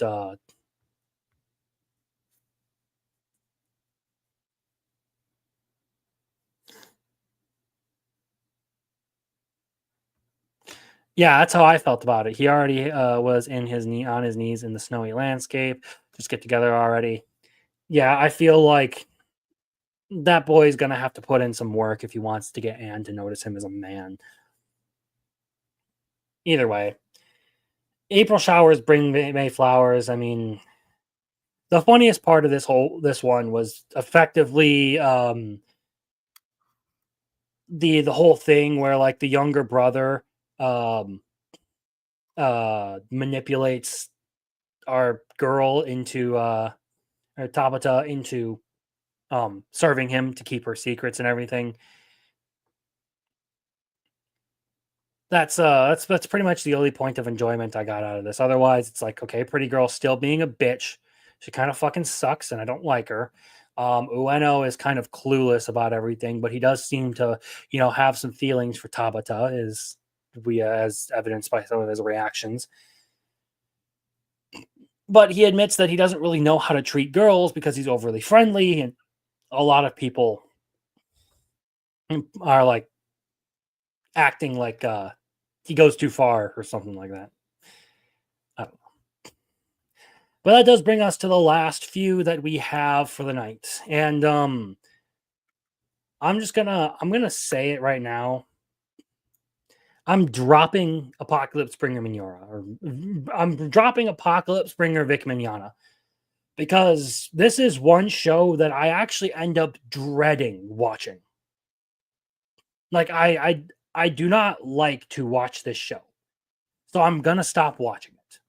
yeah, that's how I felt about it. He already was on his knees in the snowy landscape. Just get together already. Yeah, I feel like that boy is gonna have to put in some work if he wants to get Anne to notice him as a man. Either way, April showers bring May flowers. I mean, the funniest part of this one was effectively the whole thing where like the younger brother um manipulates our girl into or Tabata into serving him to keep her secrets and everything. That's pretty much the only point of enjoyment I got out of this. Otherwise, it's like, okay, pretty girl still being a bitch. She kind of fucking sucks, and I don't like her. Ueno is kind of clueless about everything, but he does seem to, have some feelings for Tabata, as evidenced by some of his reactions. But he admits that he doesn't really know how to treat girls because he's overly friendly, and a lot of people are like acting like he goes too far or something like that. I don't know. But that does bring us to the last few that we have for the night. And I'm gonna say it right now. I'm dropping Apocalypse Bringer Mignora, or I'm dropping Apocalypse Bringer Vic Mignana, because this is one show that I actually end up dreading watching. Like I do not like to watch this show. So I'm going to stop watching it.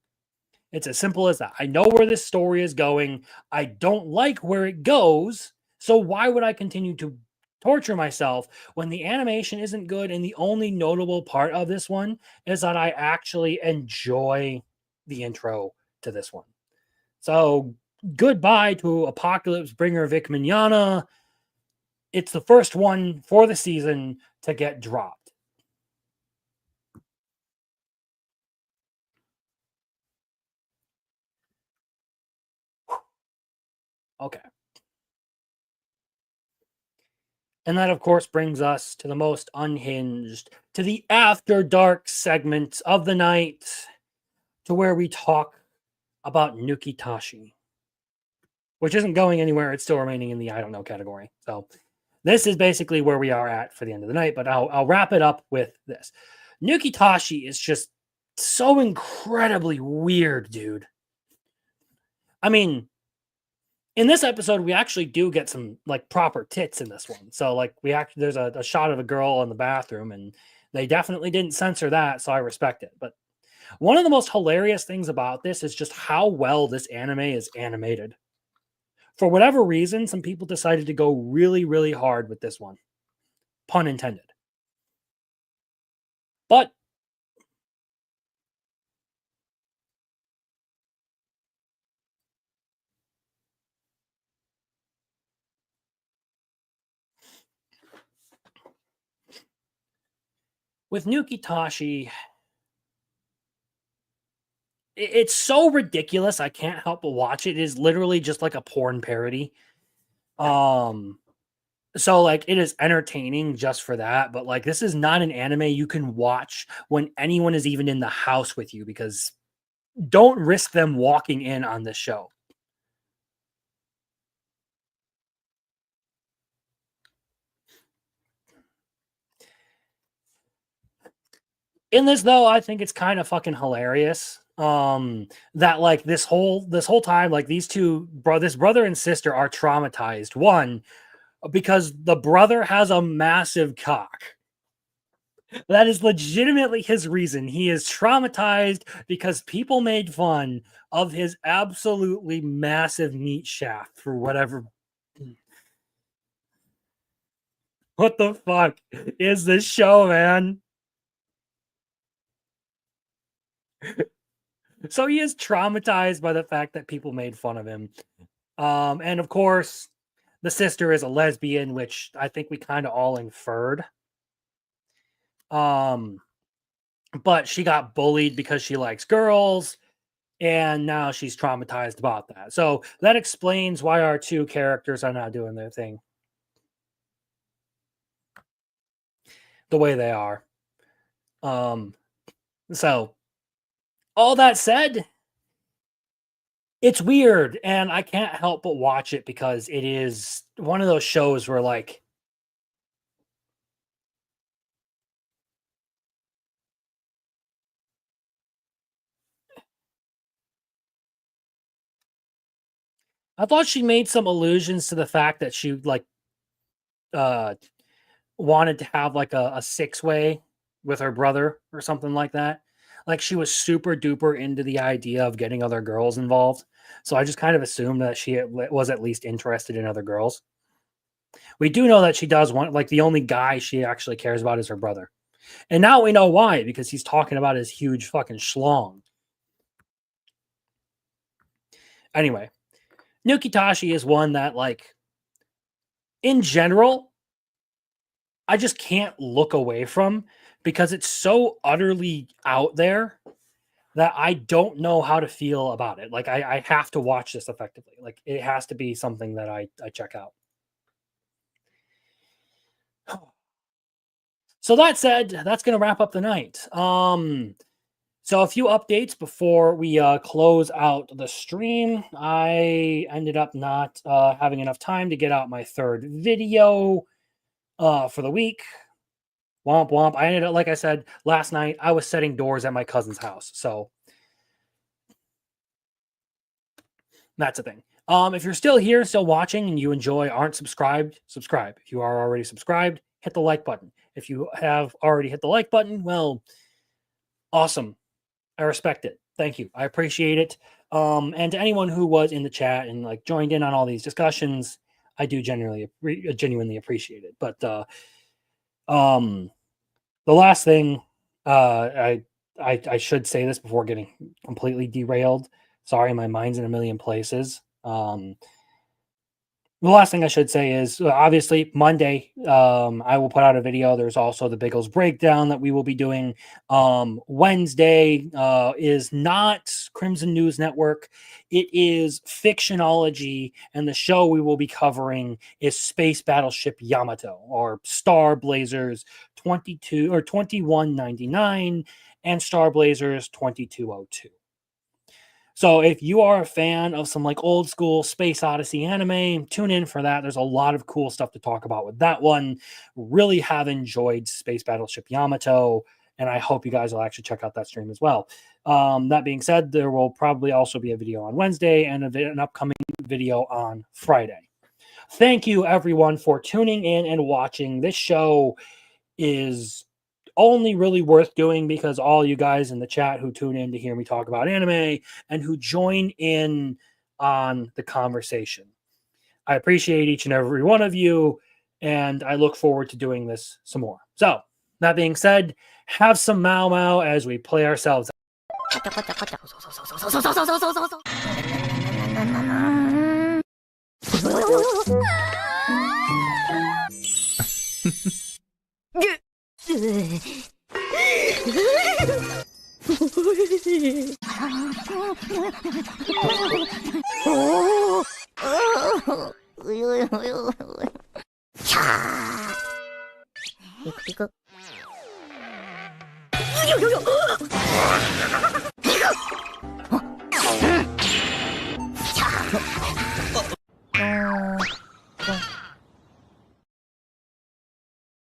It's as simple as that. I know where this story is going. I don't like where it goes. So why would I continue to torture myself when the animation isn't good? And the only notable part of this one is that I actually enjoy the intro to this one. So goodbye to Apocalypse Bringer Vic Mignana. It's the first one for the season to get dropped. Okay. And that, of course, brings us to the most unhinged, to the After Dark segment of the night, to where we talk about Nukitashi, which isn't going anywhere. It's still remaining in the I don't know category. So this is basically where we are at for the end of the night, but I'll wrap it up with this. Nukitashi is just so incredibly weird, dude. I mean, in this episode, we actually do get some like proper tits in this one. So like there's a shot of a girl in the bathroom, and they definitely didn't censor that, so I respect it. But one of the most hilarious things about this is just how well this anime is animated. For whatever reason, some people decided to go really, really hard with this one. Pun intended. But with Nukitashi, it's so ridiculous. I can't help but watch it. It is literally just like a porn parody. So like it is entertaining just for that, but like this is not an anime you can watch when anyone is even in the house with you, because don't risk them walking in on this show. In this though, I think it's kind of fucking hilarious. That like this whole time, like this brother and sister are traumatized. One, because the brother has a massive cock. That is legitimately his reason. He is traumatized because people made fun of his absolutely massive meat shaft for whatever. What the fuck is this show, man? So he is traumatized by the fact that people made fun of him. And of course, the sister is a lesbian, which I think we kind of all inferred. But she got bullied because she likes girls, and now she's traumatized about that. So that explains why our two characters are not doing their thing the way they are. So all that said, it's weird, and I can't help but watch it because it is one of those shows where like I thought she made some allusions to the fact that she like wanted to have like a six-way with her brother or something like that. Like she was super duper into the idea of getting other girls involved. So I just kind of assumed that she was at least interested in other girls. We do know that she does want, like, the only guy she actually cares about is her brother. And now we know why, because he's talking about his huge fucking schlong. Anyway, Nukitashi is one that, like, in general, I just can't look away from because it's so utterly out there that I don't know how to feel about it. Like, I have to watch this effectively. Like, it has to be something that I check out. So that said, that's going to wrap up the night. So a few updates before we close out the stream. I ended up not having enough time to get out my third video for the week. Womp womp. I ended up, like I said, last night, I was setting doors at my cousin's house. So that's the thing. If you're still here, still watching, and you enjoy, aren't subscribed, subscribe. If you are already subscribed, hit the like button. If you have already hit the like button, well, awesome. I respect it. Thank you. I appreciate it. And to anyone who was in the chat and like joined in on all these discussions, I do genuinely appreciate it. But the last thing, I should say this before getting completely derailed. Sorry, my mind's in a million places. The last thing I should say is obviously Monday, I will put out a video. There's also the Biggles breakdown that we will be doing. Wednesday is not Crimson News Network. It is Fictionology, and the show we will be covering is Space Battleship Yamato, or Star Blazers 22 or 2199 and Star Blazers 2202. So if you are a fan of some like old school Space Odyssey anime, tune in for that. There's a lot of cool stuff to talk about with that one. Really have enjoyed Space Battleship Yamato, and I hope you guys will actually check out that stream as well. That being said, there will probably also be a video on Wednesday and an upcoming video on Friday. Thank you everyone for tuning in and watching. This show is only really worth doing because all you guys in the chat who tune in to hear me talk about anime and who join in on the conversation. I appreciate each and every one of you, and I look forward to doing this some more. So, that being said, have some Mau Mau as we play ourselves Pick, pick up.